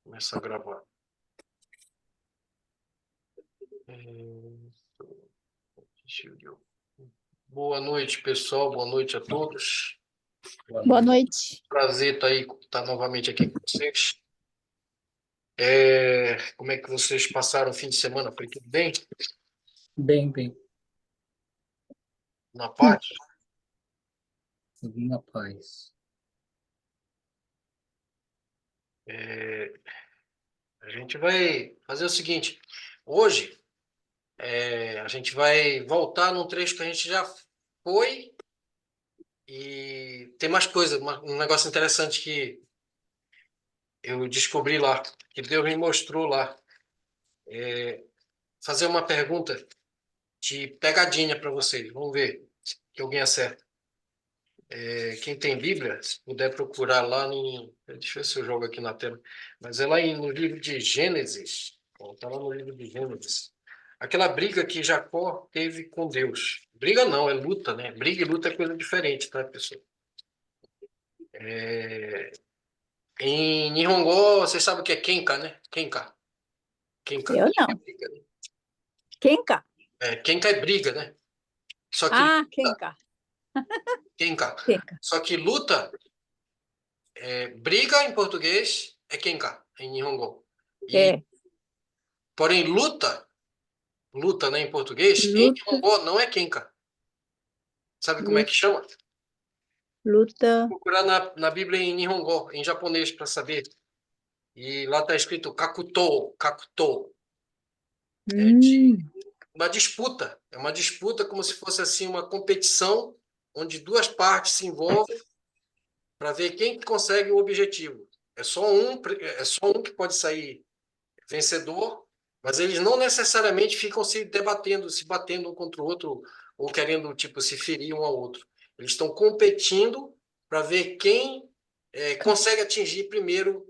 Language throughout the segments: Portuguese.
Começar a gravar. Boa noite, pessoal. Boa noite a todos. Boa noite. Prazer estar novamente aqui com vocês. Como é que vocês passaram o fim de semana? Foi tudo bem? Bem, Na paz? na paz. A gente vai fazer o seguinte. Hoje, a gente vai voltar num trecho que a gente já foi e tem mais coisa, um negócio interessante que eu descobri lá, que Deus me mostrou lá. Fazer uma pergunta de pegadinha para vocês. Vamos ver que alguém acerta. Quem tem Bíblia, se puder procurar lá no... Deixa eu ver se eu jogo aqui na tela. Mas é lá no livro de Gênesis. Está lá no livro de Gênesis. Aquela briga que Jacó teve com Deus. Briga não, é luta, né? Briga e luta é coisa diferente, tá, pessoal? Em Nihongo, você sabe o que é Kenka, né? Kenka. Kenka. Eu não. Briga, né? Kenka? Kenka é briga, né? Só que Kenka. Kenka. Kenka. Só que luta, briga em português é Kenka, em Nihongo. Porém, luta, né, em português, em Nihongo não é Kenka. Sabe como é que chama? Luta. Vou procurar na Bíblia em Nihongo, em japonês, para saber. E lá está escrito Kakuto, Kakuto. Uma disputa. É uma disputa como se fosse assim uma competição onde duas partes se envolvem para ver quem consegue o objetivo. É só um que pode sair vencedor, mas eles não necessariamente ficam se debatendo, se batendo um contra o outro ou querendo tipo se ferir um ao outro. Eles estão competindo para ver quem consegue atingir primeiro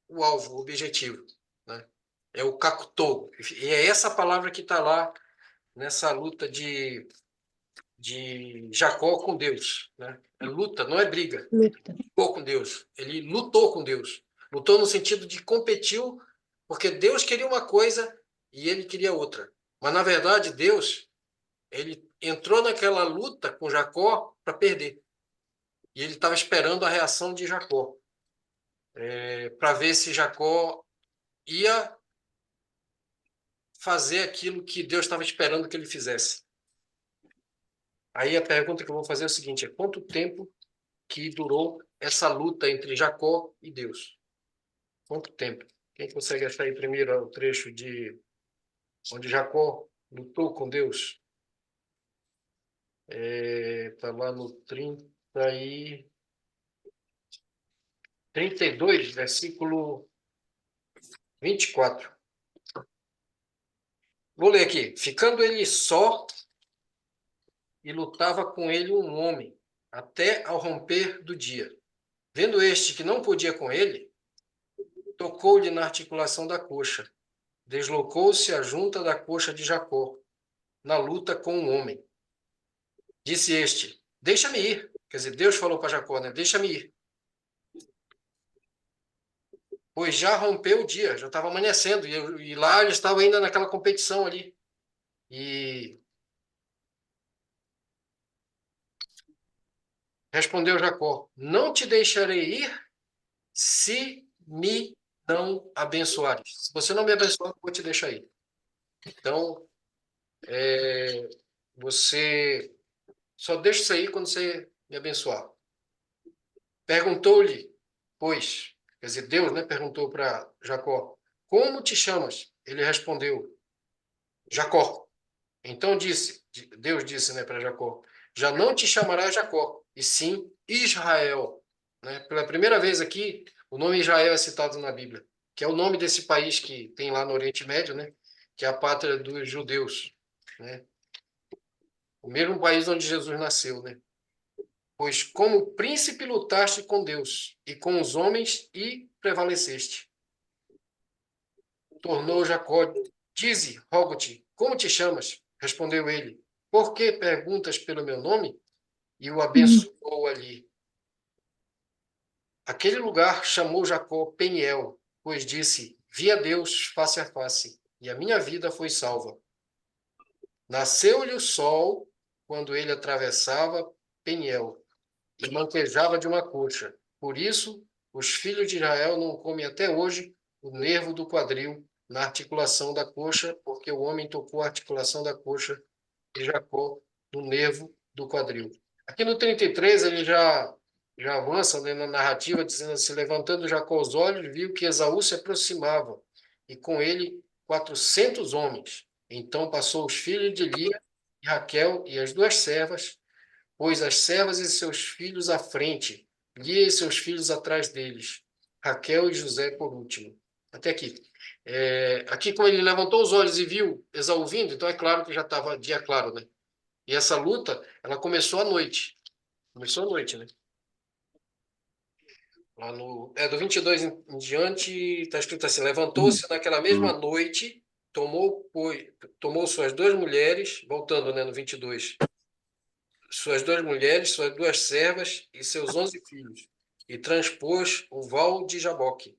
o alvo, o objetivo, né? É o Kakuto. E é essa palavra que está lá nessa luta de Jacó com Deus, né? É luta, não é briga. Luta. Lutou com Deus. Ele lutou com Deus. Lutou no sentido de competiu, porque Deus queria uma coisa e ele queria outra. Mas, na verdade, Deus, ele entrou naquela luta com Jacó para perder. E ele estava esperando a reação de Jacó, para ver se Jacó ia fazer aquilo que Deus estava esperando que ele fizesse. Aí a pergunta que eu vou fazer é o seguinte: quanto tempo que durou essa luta entre Jacó e Deus? Quanto tempo? Quem consegue achar aí primeiro o trecho de onde Jacó lutou com Deus? Está lá no 32, versículo 24. Vou ler aqui. Ficando ele só, e lutava com ele um homem, até ao romper do dia. Vendo este que não podia com ele, tocou-lhe na articulação da coxa. Deslocou-se a junta da coxa de Jacó, na luta com o homem. Disse este: deixa-me ir. Quer dizer, Deus falou para Jacó, né? Deixa-me ir. Pois já rompeu o dia, já estava amanhecendo, e lá ele estava ainda naquela competição ali. E respondeu Jacó: não te deixarei ir se me não abençoares. Se você não me abençoar, eu vou te deixar ir. Então, você só deixa isso aí quando você me abençoar. Perguntou-lhe, pois, quer dizer, Deus, né, perguntou para Jacó: como te chamas? Ele respondeu: Jacó. Então Deus disse, né, para Jacó: já não te chamará Jacó, e sim Israel. Né? Pela primeira vez aqui, o nome Israel é citado na Bíblia, que é o nome desse país que tem lá no Oriente Médio, né, que é a pátria dos judeus, né? O mesmo país onde Jesus nasceu, né? Pois como príncipe lutaste com Deus e com os homens e prevaleceste. Tornou Jacó: dize, rogo-te, como te chamas? Respondeu ele: por que perguntas pelo meu nome? E o abençoou ali. Aquele lugar chamou Jacó Peniel, pois disse: vi a Deus face a face, e a minha vida foi salva. Nasceu-lhe o sol quando ele atravessava Peniel, e manquejava de uma coxa. Por isso, os filhos de Israel não comem até hoje o nervo do quadril na articulação da coxa, porque o homem tocou a articulação da coxa de Jacó no nervo do quadril. Aqui no 33, ele já avança, né, na narrativa, dizendo assim: levantando Jacó os olhos, viu que Esaú se aproximava, e com ele 400 homens. Então passou os filhos de Lia e Raquel e as duas servas, pôs as servas e seus filhos à frente, Lia e seus filhos atrás deles, Raquel e José por último. Até aqui. Aqui, quando ele levantou os olhos e viu Esaú vindo, então é claro que já estava dia claro, né? E essa luta, ela começou à noite. Começou à noite, né? Lá do 22 em diante, está escrito assim: levantou-se naquela mesma noite, tomou suas duas mulheres, voltando, né, no 22, suas duas mulheres, suas duas servas e seus 11 filhos, e transpôs o val de Jaboque.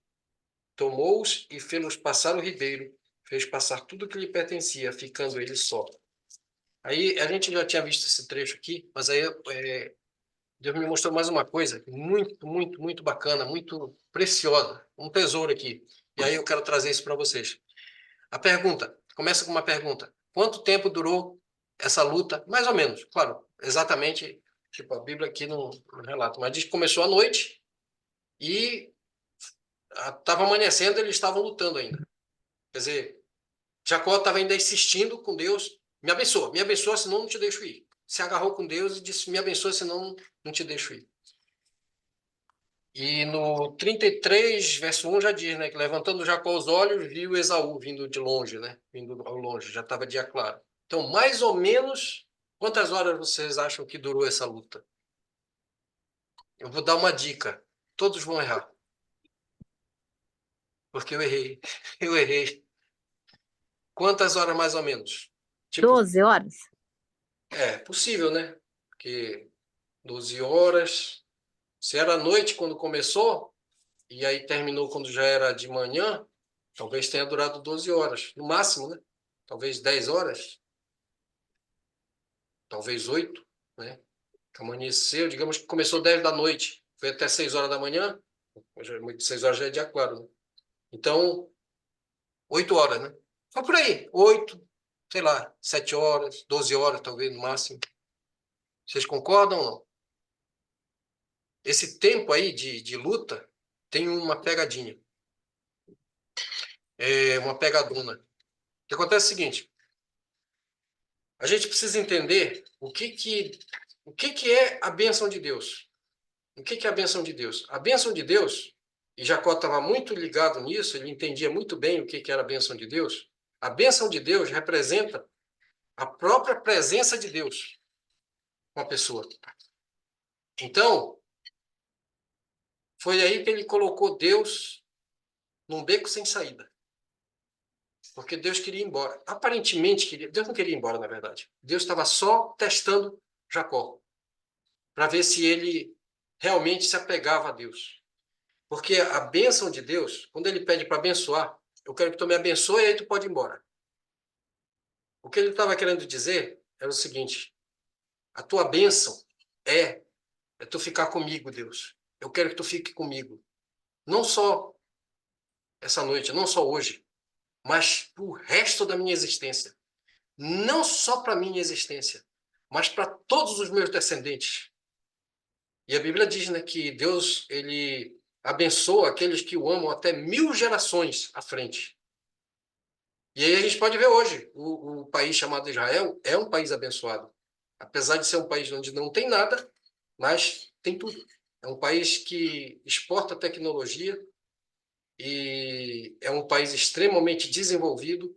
Tomou-os e fê-los passar o ribeiro, fez passar tudo que lhe pertencia, ficando ele só. Aí a gente já tinha visto esse trecho aqui, mas aí Deus me mostrou mais uma coisa muito, muito, muito bacana, muito preciosa, um tesouro aqui. E aí eu quero trazer isso para vocês. A pergunta, começa com uma pergunta: quanto tempo durou essa luta? Mais ou menos, claro, exatamente, tipo, a Bíblia aqui não relata, mas diz que começou à noite e estava amanhecendo, eles estavam lutando ainda. Quer dizer, Jacó estava ainda insistindo com Deus: me abençoa, senão não te deixo ir. Se agarrou com Deus e disse: me abençoa, senão não te deixo ir. E no 33, verso 1 já diz, né, que levantando Jacó os olhos, viu Esaú vindo de longe, né, vindo ao longe, já estava dia claro. Então, mais ou menos, quantas horas vocês acham que durou essa luta? Eu vou dar uma dica: todos vão errar, porque eu errei, eu errei. Quantas horas mais ou menos? Tipo, 12 horas? é possível, né? Porque 12 horas, se era noite quando começou, e aí terminou quando já era de manhã, talvez tenha durado 12 horas, no máximo, né? Talvez 10 horas, talvez 8, né? Amanheceu, digamos que começou 10 da noite, foi até 6 horas da manhã, 6 horas já é dia claro, né? Então, 8 horas, né? Foi por aí, 8, sei lá, 7 horas, 12 horas, talvez, no máximo. Vocês concordam ou não? Esse tempo aí de luta tem uma pegadinha, uma pegadona. O que acontece é o seguinte: a gente precisa entender o que é a bênção de Deus. O que é a bênção de Deus? A bênção de Deus, e Jacó estava muito ligado nisso, ele entendia muito bem o que era a bênção de Deus. A bênção de Deus representa a própria presença de Deus com a pessoa. Então, foi aí que ele colocou Deus num beco sem saída. Porque Deus queria ir embora. Aparentemente, Deus não queria ir embora, na verdade. Deus estava só testando Jacó, para ver se ele realmente se apegava a Deus. Porque a bênção de Deus, quando ele pede para abençoar, eu quero que tu me abençoe e aí tu pode ir embora. O que ele estava querendo dizer era o seguinte: a tua bênção é tu ficar comigo, Deus. Eu quero que tu fique comigo. Não só essa noite, não só hoje, mas para o resto da minha existência. Não só para a minha existência, mas para todos os meus descendentes. E a Bíblia diz, né, que Deus, ele abençoa aqueles que o amam até 1000 gerações à frente. E aí a gente pode ver hoje, o país chamado Israel é um país abençoado. Apesar de ser um país onde não tem nada, mas tem tudo. É um país que exporta tecnologia e é um país extremamente desenvolvido.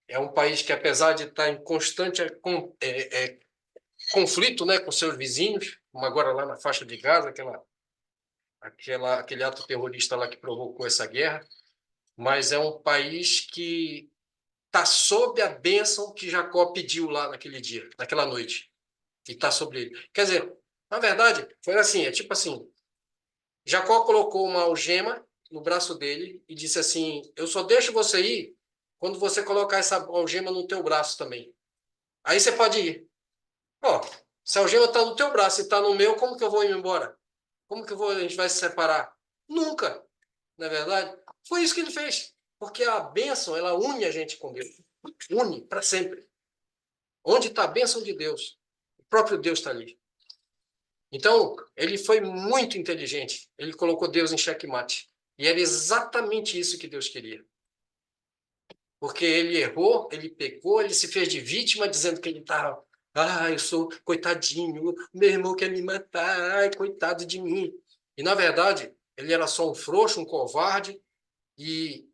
É um país que, apesar de estar em constante conflito, né, com seus vizinhos, como agora lá na faixa de Gaza, aquele ato terrorista lá que provocou essa guerra, mas é um país que está sob a bênção que Jacó pediu lá naquele dia, naquela noite, e está sobre ele. Quer dizer, na verdade, foi assim, é tipo assim: Jacó colocou uma algema no braço dele e disse assim: eu só deixo você ir quando você colocar essa algema no teu braço também. Aí você pode ir. Ó, se a algema está no teu braço e está no meu, como que eu vou ir embora? Como que a gente vai se separar? Nunca, não é verdade? Foi isso que ele fez. Porque a bênção, ela une a gente com Deus. Une para sempre. Onde está a bênção de Deus? O próprio Deus está ali. Então, ele foi muito inteligente. Ele colocou Deus em xeque-mate. E era exatamente isso que Deus queria. Porque ele errou, ele pecou, ele se fez de vítima, dizendo que ele estava. Ah, eu sou coitadinho, meu irmão quer me matar, ai, coitado de mim. E, na verdade, ele era só um frouxo, um covarde, e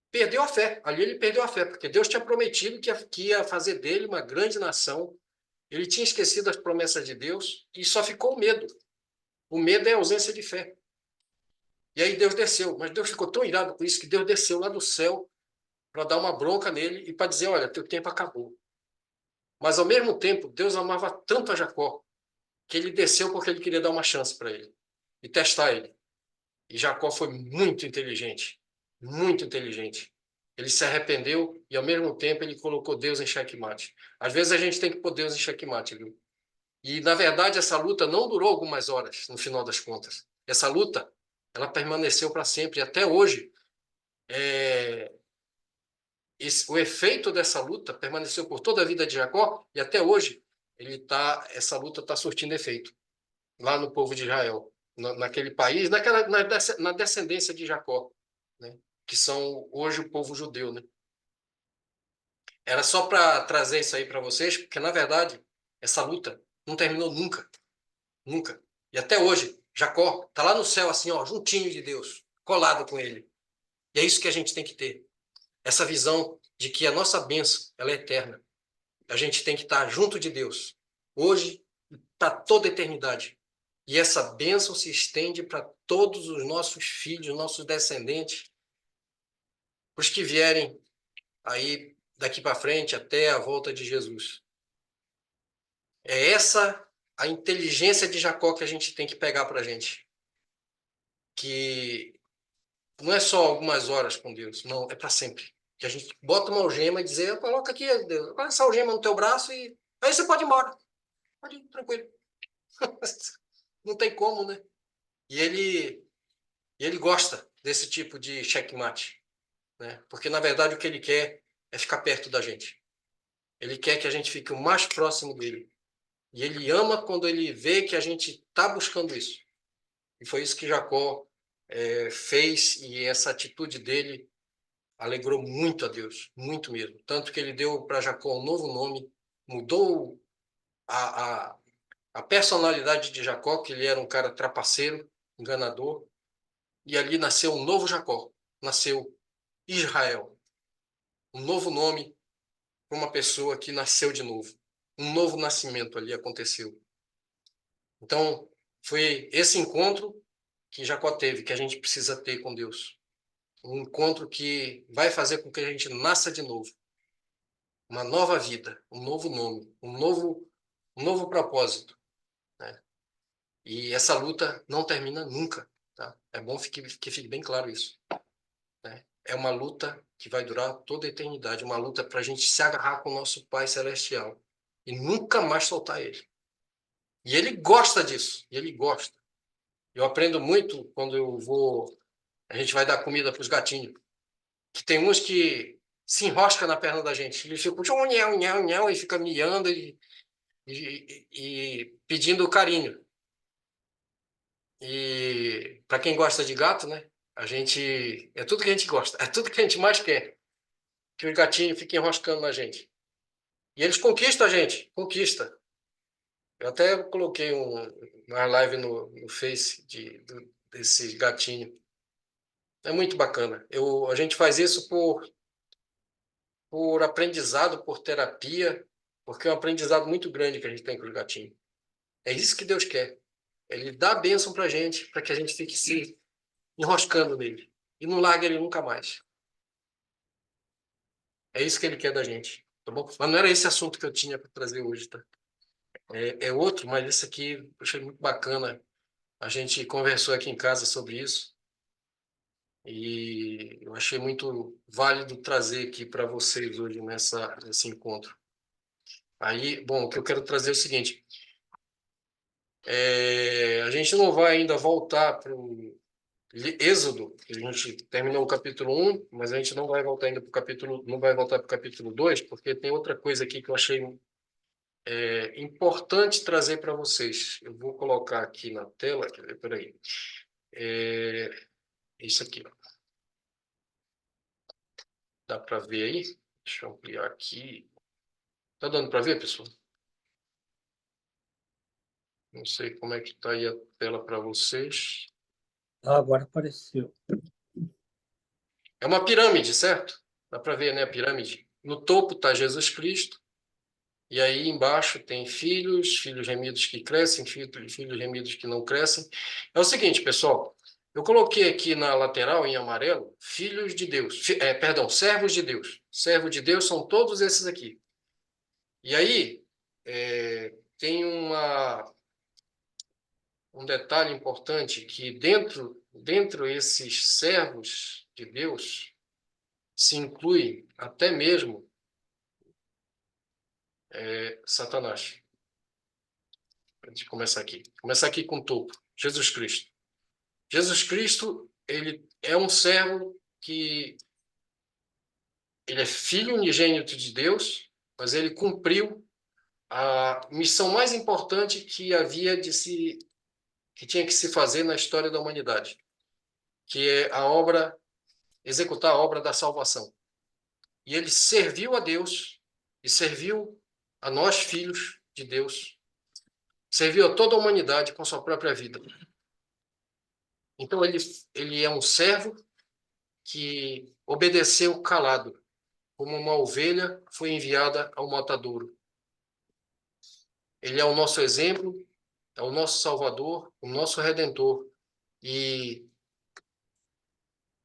perdeu a fé. Ali ele perdeu a fé, porque Deus tinha prometido que ia fazer dele uma grande nação. Ele tinha esquecido as promessas de Deus e só ficou o medo. O medo é a ausência de fé. E aí Deus desceu, mas Deus ficou tão irado com isso que Deus desceu lá do céu para dar uma bronca nele e para dizer: olha, teu tempo acabou. Mas ao mesmo tempo, Deus amava tanto a Jacó que ele desceu porque ele queria dar uma chance para ele e testar ele. E Jacó foi muito inteligente, muito inteligente. Ele se arrependeu e ao mesmo tempo ele colocou Deus em xeque-mate. Às vezes a gente tem que pôr Deus em xeque-mate, viu? E na verdade essa luta não durou algumas horas, no final das contas. Essa luta, ela permaneceu para sempre. E até hoje, o efeito dessa luta permaneceu por toda a vida de Jacó e até hoje essa luta está surtindo efeito lá no povo de Israel, naquele país, na descendência de Jacó, né? Que são hoje o povo judeu, né? Era só para trazer isso aí para vocês, porque na verdade essa luta não terminou nunca, nunca. E até hoje Jacó está lá no céu assim, ó, juntinho de Deus, colado com ele. E é isso que a gente tem que ter. Essa visão de que a nossa bênção, ela é eterna. A gente tem que estar junto de Deus, hoje e para toda a eternidade. E essa bênção se estende para todos os nossos filhos, nossos descendentes, os que vierem aí daqui para frente até a volta de Jesus. É essa a inteligência de Jacó que a gente tem que pegar para a gente. Que não é só algumas horas com Deus, não, é para sempre. Que a gente bota uma algema e dizer: coloca aqui, Deus, coloca essa algema no teu braço e aí você pode ir embora. Pode ir, tranquilo. Não tem como, né? E ele gosta desse tipo de checkmate, né? Porque, na verdade, o que ele quer é ficar perto da gente. Ele quer que a gente fique o mais próximo dele. E ele ama quando ele vê que a gente está buscando isso. E foi isso que Jacó fez, e essa atitude dele alegrou muito a Deus, muito mesmo. Tanto que ele deu para Jacó um novo nome, mudou a, a, a personalidade de Jacó, que ele era um cara trapaceiro, enganador, e ali nasceu um novo Jacó, nasceu Israel, um novo nome para uma pessoa que nasceu de novo. Um novo nascimento ali aconteceu. Então, foi esse encontro que Jacó teve, que a gente precisa ter com Deus. Um encontro que vai fazer com que a gente nasça de novo. Uma nova vida, um novo nome, um novo propósito, né? E essa luta não termina nunca, tá? É bom que fique bem claro isso, né? É uma luta que vai durar toda a eternidade, uma luta para a gente se agarrar com o nosso Pai Celestial e nunca mais soltar Ele. E Ele gosta disso, e Ele gosta. Eu aprendo muito quando a gente vai dar comida para os gatinhos, que tem uns que se enroscam na perna da gente, eles ficam nhão, nhão, nhão, e ficam miando e pedindo carinho. E para quem gosta de gato, né? É tudo que a gente gosta, é tudo que a gente mais quer, que os gatinhos fiquem enroscando na gente. E eles conquistam a gente, conquista. Eu até coloquei uma live no Face desses gatinhos. É muito bacana. A gente faz isso por aprendizado, por terapia, porque é um aprendizado muito grande que a gente tem com os gatinhos. É isso que Deus quer. Ele dá a bênção para a gente, para que a gente fique se enroscando nele. E não larga ele nunca mais. É isso que ele quer da gente, tá bom? Mas não era esse assunto que eu tinha para trazer hoje, tá? É outro, mas esse aqui eu achei muito bacana. A gente conversou aqui em casa sobre isso. E eu achei muito válido trazer aqui para vocês hoje nesse encontro. Aí, bom, o que eu quero trazer é o seguinte: a gente não vai ainda voltar para o Êxodo, que a gente terminou o capítulo 1, mas a gente não vai voltar ainda para o capítulo, não vai voltar para o capítulo 2, porque tem outra coisa aqui que eu achei importante trazer para vocês. Eu vou colocar aqui na tela, peraí. Isso aqui, ó. Dá para ver aí? Deixa eu ampliar aqui. Tá dando para ver, pessoal? Não sei como é que está aí a tela para vocês. Ah, agora apareceu. É uma pirâmide, certo? Dá para ver, né, a pirâmide? No topo está Jesus Cristo, e aí embaixo tem filhos, filhos remidos que crescem, filhos remidos que não crescem. É o seguinte, pessoal, eu coloquei aqui na lateral, em amarelo, filhos de Deus, perdão, servos de Deus. Servos de Deus são todos esses aqui. E aí, tem um detalhe importante que dentro esses servos de Deus se inclui até mesmo Satanás. Deixa eu começar aqui. Começar aqui com o topo. Jesus Cristo. Jesus Cristo, ele é um servo que ele é filho unigênito de Deus, mas ele cumpriu a missão mais importante que tinha que se fazer na história da humanidade, que é executar a obra da salvação. E ele serviu a Deus e serviu a nós, filhos de Deus, serviu a toda a humanidade com sua própria vida. Então, ele é um servo que obedeceu calado, como uma ovelha foi enviada ao matadouro. Ele é o nosso exemplo, é o nosso Salvador, o nosso Redentor. E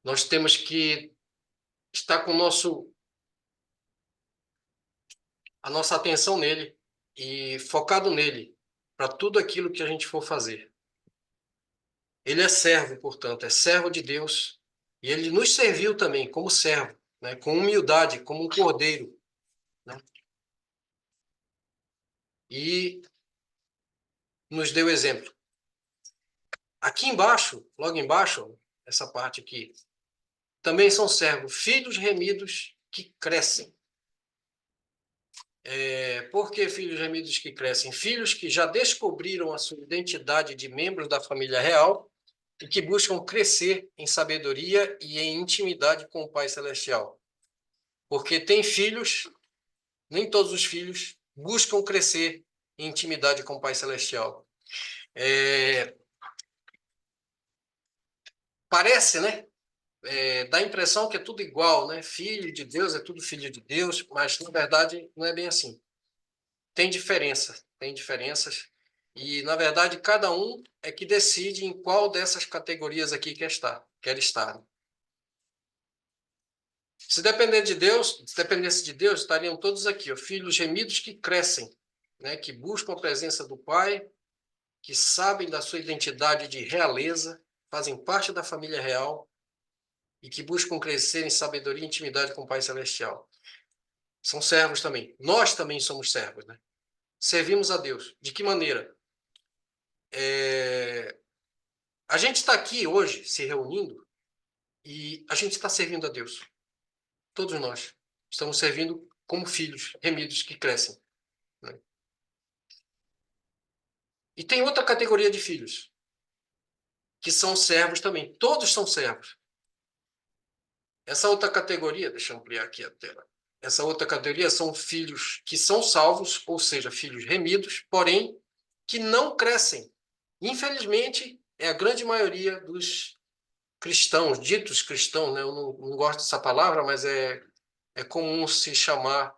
nós temos que estar com a nossa atenção nele e focado nele para tudo aquilo que a gente for fazer. Ele é servo, portanto, é servo de Deus, e ele nos serviu também como servo, né, com humildade, como um cordeiro, né, e nos deu exemplo. Aqui embaixo, logo embaixo, essa parte aqui, também são servos, filhos remidos que crescem. Por que filhos remidos que crescem? Filhos que já descobriram a sua identidade de membros da família real e que buscam crescer em sabedoria e em intimidade com o Pai Celestial. Porque tem filhos, nem todos os filhos buscam crescer em intimidade com o Pai Celestial. Parece, né? Dá a impressão que é tudo igual, né? Filho de Deus é tudo filho de Deus, mas na verdade não é bem assim. Tem diferenças, e na verdade cada um é que decide em qual dessas categorias aqui quer estar. Se dependesse de Deus, estariam todos aqui, ó, filhos gemidos que crescem, né? Que buscam a presença do Pai, que sabem da sua identidade de realeza, fazem parte da família real e que buscam crescer em sabedoria e intimidade com o Pai Celestial. São servos também. Nós também somos servos, né? Servimos a Deus. De que maneira? A gente está aqui hoje se reunindo e a gente está servindo a Deus. Todos nós estamos servindo como filhos remidos que crescem, né? E tem outra categoria de filhos, que são servos também. Todos são servos. Essa outra categoria, deixa eu ampliar aqui a tela. Essa outra categoria são filhos que são salvos, ou seja, filhos remidos, porém que não crescem. Infelizmente, é a grande maioria dos cristãos, ditos cristãos, né? Eu não gosto dessa palavra, mas é comum se chamar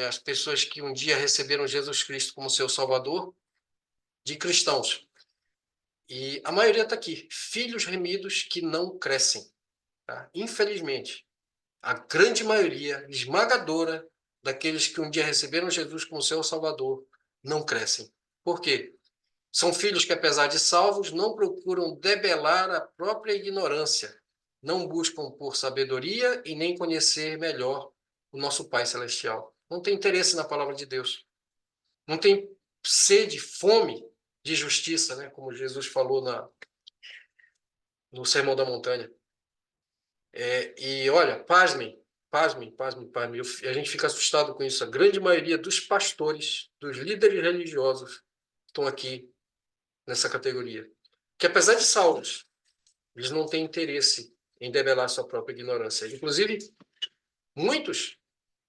as pessoas que um dia receberam Jesus Cristo como seu Salvador de cristãos. E a maioria está aqui, filhos remidos que não crescem. Tá? Infelizmente, a grande maioria, esmagadora, daqueles que um dia receberam Jesus como seu Salvador, não crescem. Por quê? São filhos que, apesar de salvos, não procuram debelar a própria ignorância, não buscam por sabedoria e nem conhecer melhor o nosso Pai Celestial. Não tem interesse na palavra de Deus. Não tem sede, fome de justiça, né? Como Jesus falou no Sermão da Montanha. E olha, pasmem. A gente fica assustado com isso. A grande maioria dos pastores, dos líderes religiosos, estão aqui nessa categoria. Que apesar de salvos, eles não têm interesse em debelar sua própria ignorância. Inclusive, muitos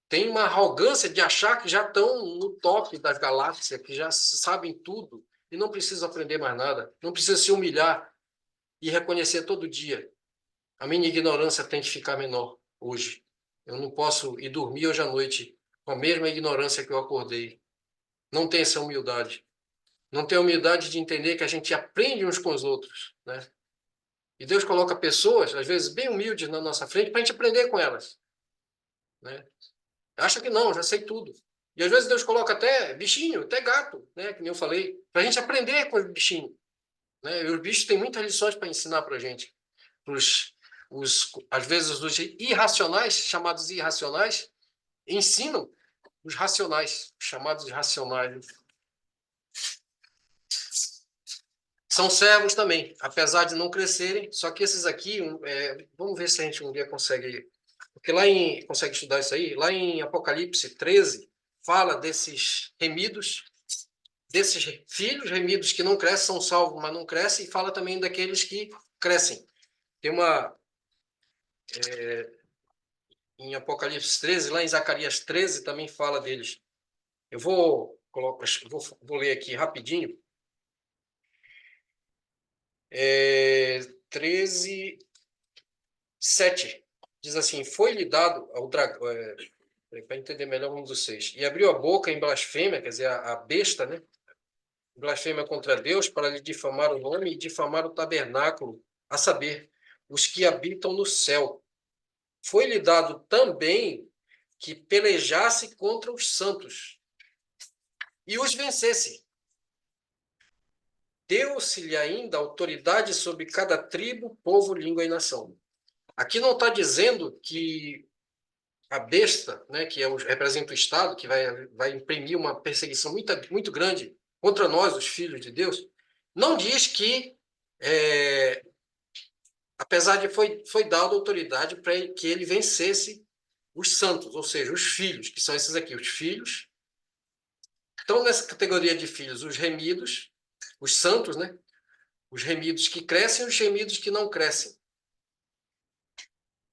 têm uma arrogância de achar que já estão no top da galáxia, que já sabem tudo e não precisam aprender mais nada, não precisam se humilhar e reconhecer todo dia. A minha ignorância tem que ficar menor hoje. Eu não posso ir dormir hoje à noite com a mesma ignorância que eu acordei. Não tem essa humildade. Não tem a humildade de entender que a gente aprende uns com os outros, né? E Deus coloca pessoas, às vezes, bem humildes na nossa frente para a gente aprender com elas, né? Acha que não, já sei tudo. E às vezes Deus coloca até bichinho, até gato, né? Que nem eu falei, para a gente aprender com os bichinhos, né? E os bichos têm muitas lições para ensinar para a gente. Às vezes, os irracionais, chamados irracionais, ensinam os racionais, chamados racionais. São servos também, apesar de não crescerem, só que esses aqui, vamos ver se a gente um dia consegue, porque consegue estudar isso aí, lá em Apocalipse 13, fala desses remidos, desses filhos remidos que não crescem, são salvos, mas não crescem, e fala também daqueles que crescem. Tem em Apocalipse 13, lá em Zacarias 13 também fala deles. Eu vou ler aqui rapidinho. 13, 7. Diz assim, foi-lhe dado ao dragão, para entender melhor, vamos do 6. E abriu a boca em blasfêmia, quer dizer, a besta, né? Blasfêmia contra Deus, para lhe difamar o nome e difamar o tabernáculo, a saber, os que habitam no céu. Foi-lhe dado também que pelejasse contra os santos e os vencesse. Deu-se-lhe ainda autoridade sobre cada tribo, povo, língua e nação. Aqui não está dizendo que a besta, né, que representa o Estado, que vai imprimir uma perseguição muito, muito grande contra nós, os filhos de Deus, não diz que, apesar de foi dada autoridade para que ele vencesse os santos, ou seja, os filhos, que são esses aqui, os filhos. Estão nessa categoria de filhos os remidos, os santos, né? Os remidos que crescem e os remidos que não crescem.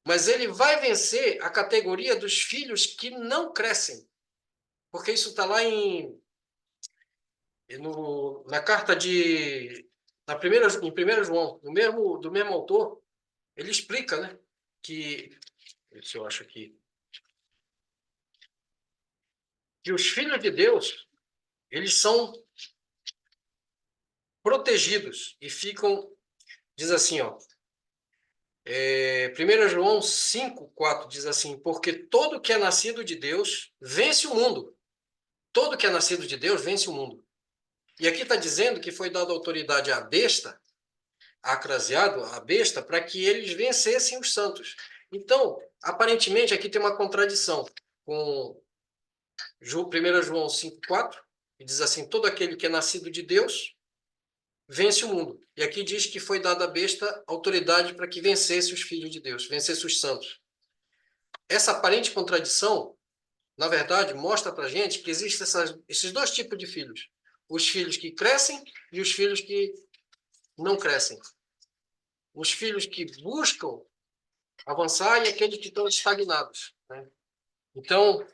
Mas ele vai vencer a categoria dos filhos que não crescem. Porque isso está lá na carta em 1 João, do mesmo autor, ele explica, né? Se eu acho aqui, que os filhos de Deus, eles são protegidos e ficam, diz assim, ó, 1 João 5,4 diz assim, porque todo que é nascido de Deus vence o mundo. Todo que é nascido de Deus vence o mundo. E aqui está dizendo que foi dada autoridade à besta, a Crasiado, a besta, para que eles vencessem os santos. Então, aparentemente, aqui tem uma contradição com 1 João 5,4, que diz assim, todo aquele que é nascido de Deus vence o mundo. E aqui diz que foi dada à besta autoridade para que vencesse os filhos de Deus, vencesse os santos. Essa aparente contradição, na verdade, mostra para a gente que existem esses dois tipos de filhos. Os filhos que crescem e os filhos que não crescem. Os filhos que buscam avançar e aqueles que estão estagnados, né? Então,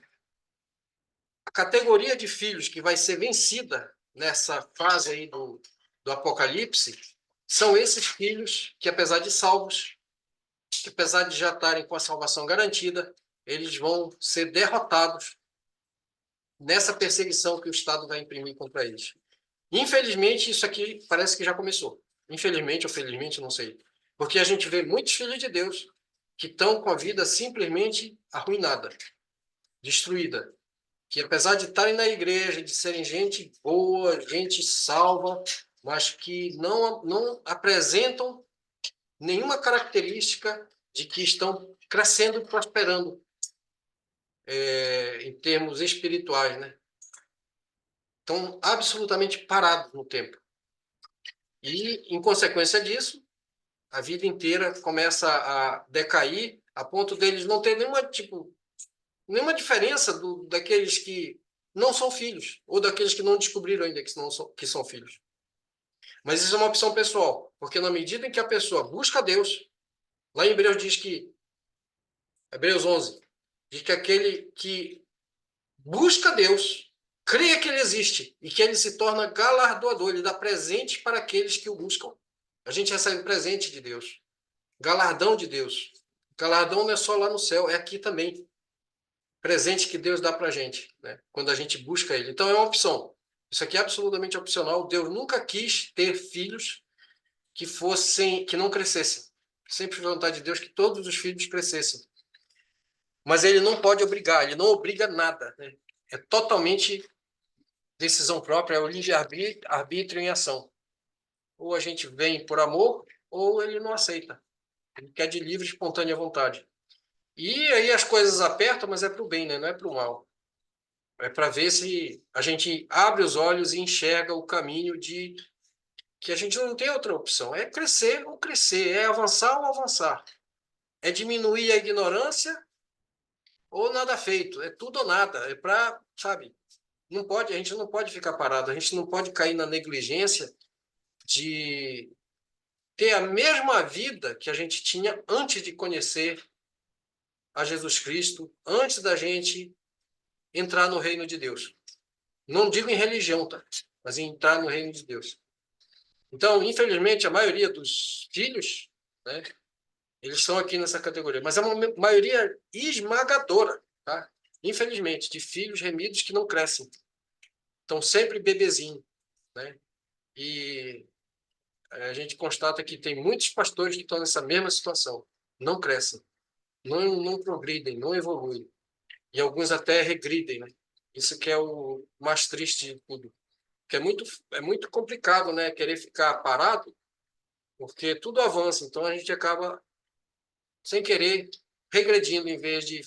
a categoria de filhos que vai ser vencida nessa fase aí do Apocalipse são esses filhos que, apesar de salvos, que apesar de já estarem com a salvação garantida, eles vão ser derrotados nessa perseguição que o Estado vai imprimir contra eles. Infelizmente, isso aqui parece que já começou. Infelizmente ou felizmente, não sei. Porque a gente vê muitos filhos de Deus que estão com a vida simplesmente arruinada, destruída. Que apesar de estarem na igreja, de serem gente boa, gente salva, mas que não apresentam nenhuma característica de que estão crescendo e prosperando em termos espirituais, né? Estão absolutamente parados no tempo. E, em consequência disso, a vida inteira começa a decair a ponto deles não ter nenhuma diferença daqueles que não são filhos ou daqueles que não descobriram ainda que são filhos. Mas isso é uma opção pessoal, porque na medida em que a pessoa busca Deus, lá em Hebreus 11, diz que aquele que busca Deus, crê que ele existe e que ele se torna galardoador, ele dá presente para aqueles que o buscam. A gente recebe presente de Deus, galardão de Deus. Galardão não é só lá no céu, é aqui também. Presente que Deus dá para a gente, né? Quando a gente busca Ele. Então é uma opção. Isso aqui é absolutamente opcional. Deus nunca quis ter filhos que não crescessem. Sempre foi vontade de Deus que todos os filhos crescessem. Mas Ele não pode obrigar, Ele não obriga nada, né? É totalmente decisão própria, é o livre-arbítrio em ação. Ou a gente vem por amor, ou Ele não aceita. Ele quer de livre, espontânea vontade. E aí as coisas apertam, mas é para o bem, né? Não é para o mal. É para ver se a gente abre os olhos e enxerga o caminho de que a gente não tem outra opção. É crescer ou crescer, é avançar ou avançar. É diminuir a ignorância ou nada feito. É tudo ou nada. É para, sabe, não pode, a gente não pode ficar parado, a gente não pode cair na negligência de ter a mesma vida que a gente tinha antes de conhecer a Jesus Cristo, antes da gente entrar no reino de Deus. Não digo em religião, tá? Mas em entrar no reino de Deus. Então, infelizmente, a maioria dos filhos, né, eles estão aqui nessa categoria, mas é uma maioria esmagadora, tá? Infelizmente, de filhos remidos que não crescem. Estão sempre bebezinho, né? E a gente constata que tem muitos pastores que estão nessa mesma situação. Não crescem, não progridem, não evoluem. E alguns até regridem, né? Isso que é o mais triste de tudo. Que é muito complicado, né? Querer ficar parado, porque tudo avança. Então a gente acaba, sem querer, regredindo em vez de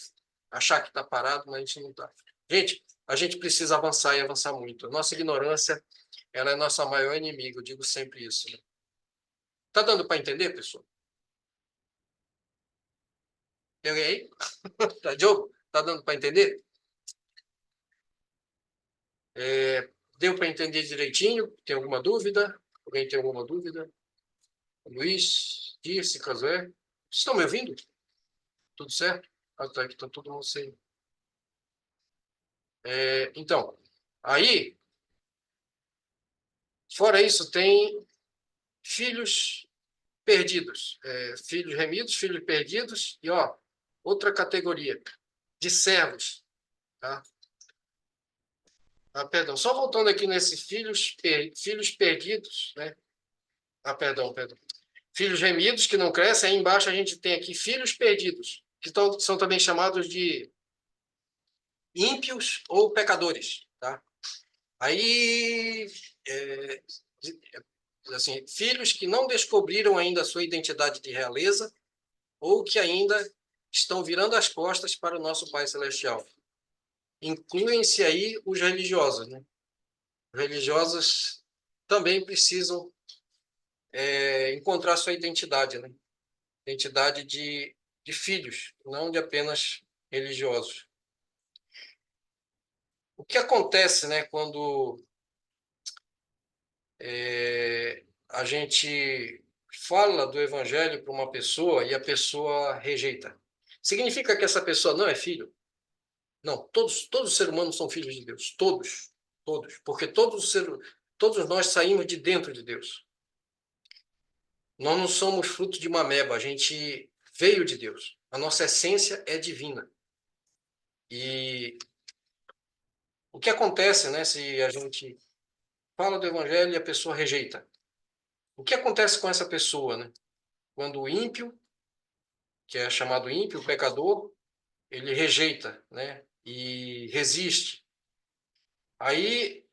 achar que está parado, mas a gente não está. Gente, a gente precisa avançar e avançar muito. A nossa ignorância, ela é nossa maior inimiga. Eu digo sempre isso. Né? Tá dando para entender, pessoal? Eu aí? Tá, Diogo? Tá dando para entender? Deu para entender direitinho? Tem alguma dúvida? Alguém tem alguma dúvida? Luiz, Dirce, Casoé? Estão me ouvindo? Tudo certo? Ah, tá, aqui tá todo mundo sem. Então, aí, fora isso, tem filhos perdidos, filhos remidos, filhos perdidos, e ó, outra categoria de servos, tá? Perdão, só voltando aqui nesses filhos perdidos, né? Perdão. Filhos remidos que não crescem, aí embaixo a gente tem aqui filhos perdidos, que são também chamados de ímpios ou pecadores, tá? Aí, é, assim, filhos que não descobriram ainda a sua identidade de realeza ou que ainda estão virando as costas para o nosso Pai Celestial. Incluem-se aí os religiosos, né? Os religiosos também precisam encontrar sua identidade, né? Identidade de filhos, não de apenas religiosos. O que acontece, né, quando a gente fala do evangelho para uma pessoa e a pessoa rejeita? Significa que essa pessoa não é filho? Não, todos os seres humanos são filhos de Deus, todos, porque todos nós saímos de dentro de Deus. Nós não somos fruto de uma ameba, a gente veio de Deus. A nossa essência é divina. E o que acontece, né, se a gente fala do evangelho e a pessoa rejeita? O que acontece com essa pessoa, né? Quando o ímpio, que é chamado ímpio, o pecador, ele rejeita, né? E resiste. Aí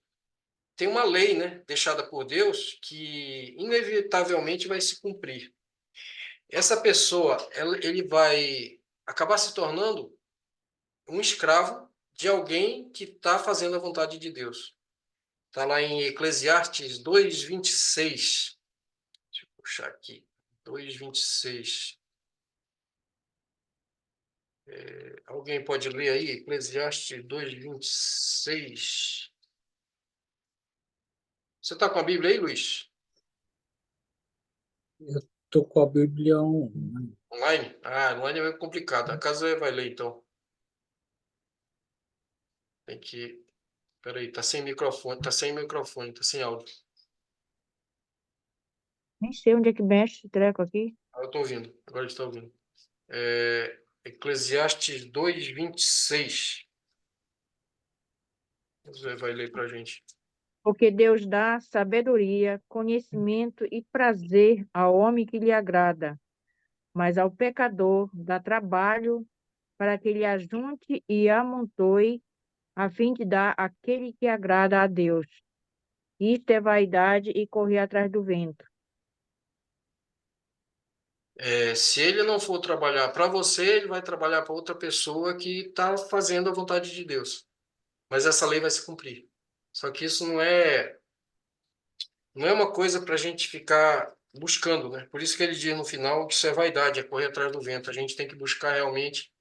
tem uma lei, né, deixada por Deus, que inevitavelmente vai se cumprir. essa pessoa, ele vai acabar se tornando um escravo de alguém que está fazendo a vontade de Deus. Está lá em Eclesiastes 2:26. Deixa eu puxar aqui. 2:26. Alguém pode ler aí? Eclesiastes 2:26. Você está com a Bíblia aí, Luiz? Eu tô com a Bíblia online. Online? Ah, online é meio complicado. A casa vai ler, então. Tem que... Peraí, tá sem microfone, tá sem áudio. Nem sei onde é que mexe esse treco aqui. Ah, eu tô ouvindo. Agora está ouvindo. Eclesiastes 2:26. Você vai ler para a gente. Porque Deus dá sabedoria, conhecimento e prazer ao homem que lhe agrada, mas ao pecador dá trabalho para que ele ajunte e amontoe, a fim de dar àquele que agrada a Deus. Isto é vaidade e correr atrás do vento. Se ele não for trabalhar para você, ele vai trabalhar para outra pessoa que está fazendo a vontade de Deus. Mas essa lei vai se cumprir. Só que isso não é uma coisa para a gente ficar buscando, né? Por isso que ele diz no final que isso é vaidade, é correr atrás do vento. A gente tem que buscar realmente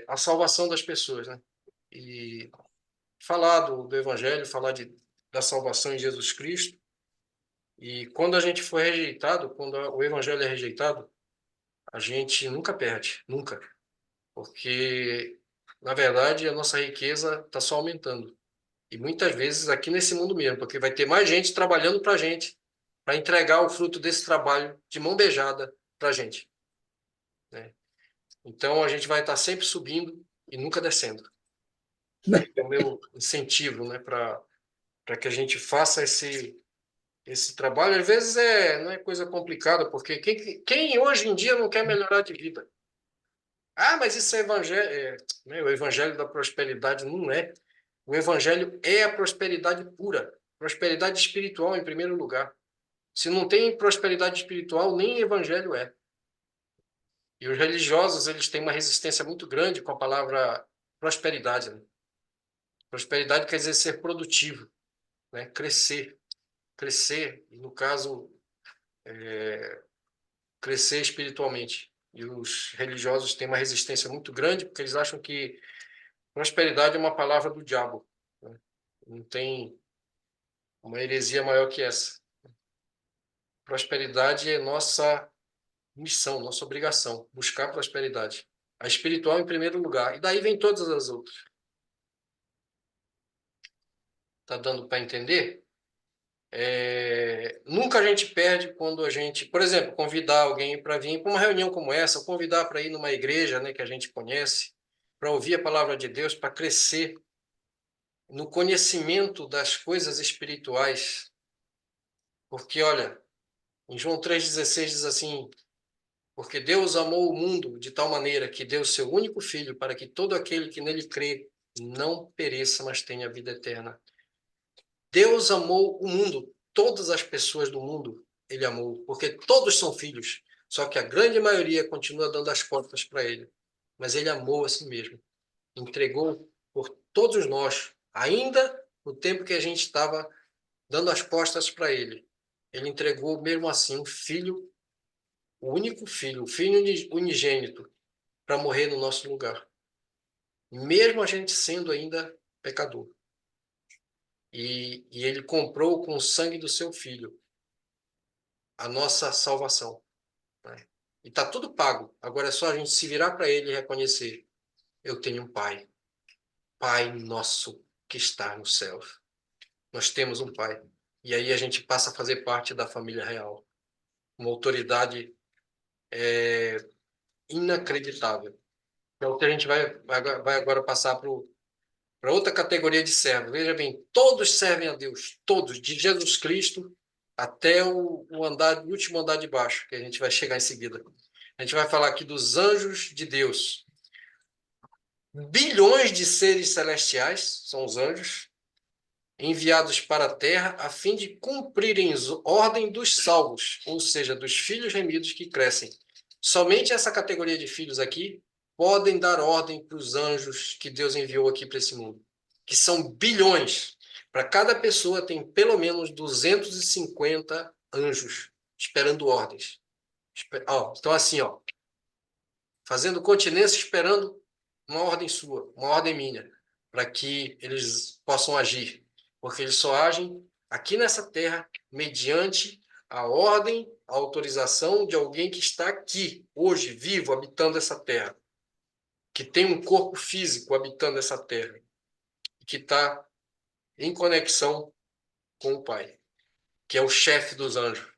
a salvação das pessoas, né? E falar do Evangelho, falar da salvação em Jesus Cristo. E quando a gente for rejeitado, quando o Evangelho é rejeitado, a gente nunca perde, nunca. Porque, na verdade, a nossa riqueza está só aumentando. E muitas vezes aqui nesse mundo mesmo, porque vai ter mais gente trabalhando para a gente, para entregar o fruto desse trabalho de mão beijada para a gente, né? Então, a gente vai estar sempre subindo e nunca descendo. É o meu incentivo, né, para que a gente faça esse trabalho. Às vezes não é coisa complicada, porque quem hoje em dia não quer melhorar de vida? Ah, mas isso é evangelho, né, o evangelho da prosperidade não é. O evangelho é a prosperidade pura, prosperidade espiritual em primeiro lugar. Se não tem prosperidade espiritual, nem evangelho é. E os religiosos, eles têm uma resistência muito grande com a palavra prosperidade, né? Prosperidade quer dizer ser produtivo, né? Crescer, e no caso, crescer espiritualmente. E os religiosos têm uma resistência muito grande porque eles acham que prosperidade é uma palavra do diabo, né? Não tem uma heresia maior que essa. Prosperidade é nossa missão, nossa obrigação, buscar prosperidade. A espiritual em primeiro lugar. E daí vem todas as outras. Tá dando para entender? Nunca a gente perde quando a gente, por exemplo, convidar alguém para vir para uma reunião como essa, convidar para ir numa igreja, né, que a gente conhece, para ouvir a palavra de Deus, para crescer no conhecimento das coisas espirituais. Porque, olha, em João 3,16 diz assim: porque Deus amou o mundo de tal maneira que deu seu único filho para que todo aquele que nele crê não pereça, mas tenha vida eterna. Deus amou o mundo, todas as pessoas do mundo ele amou, porque todos são filhos, só que a grande maioria continua dando as costas para ele. Mas ele amou a si mesmo, entregou por todos nós, ainda no tempo que a gente estava dando as costas para ele. Ele entregou mesmo assim um filho, o único filho, o filho unigênito, para morrer no nosso lugar, mesmo a gente sendo ainda pecador. E ele comprou com o sangue do seu filho a nossa salvação, né? E está tudo pago. Agora é só a gente se virar para ele e reconhecer: eu tenho um pai, Pai nosso que está no céu. Nós temos um pai. E aí a gente passa a fazer parte da família real. Uma autoridade inacreditável. É o que a gente vai agora passar para outra categoria de servos. Veja bem, todos servem a Deus, todos, de Jesus Cristo até o último andar de baixo, que a gente vai chegar em seguida. A gente vai falar aqui dos anjos de Deus. Bilhões de seres celestiais são os anjos. enviados para a terra a fim de cumprirem ordem dos salvos, ou seja, dos filhos remidos que crescem. Somente essa categoria de filhos aqui podem dar ordem para os anjos que Deus enviou aqui para esse mundo, que são bilhões. Para cada pessoa tem pelo menos 250 anjos esperando ordens. Então assim, fazendo continência, esperando uma ordem sua, uma ordem minha, para que eles possam agir. Porque eles só agem aqui nessa terra mediante a ordem, a autorização de alguém que está aqui, hoje, vivo, habitando essa terra. Que tem um corpo físico habitando essa terra. Que está em conexão com o Pai, que é o chefe dos anjos.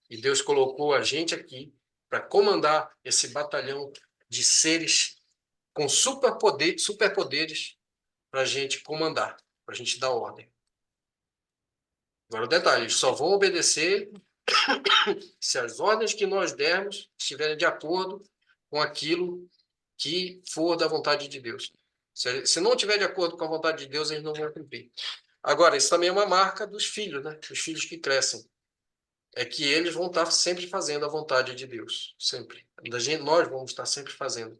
E Deus colocou a gente aqui para comandar esse batalhão de seres com superpoderes para a gente comandar, para a gente dar ordem. Agora o detalhe, eles só vão obedecer se as ordens que nós dermos estiverem de acordo com aquilo que for da vontade de Deus. Se não estiver de acordo com a vontade de Deus, eles não vão cumprir. Agora, isso também é uma marca dos filhos, né? Dos filhos que crescem. É que eles vão estar sempre fazendo a vontade de Deus. Sempre. Nós vamos estar sempre fazendo.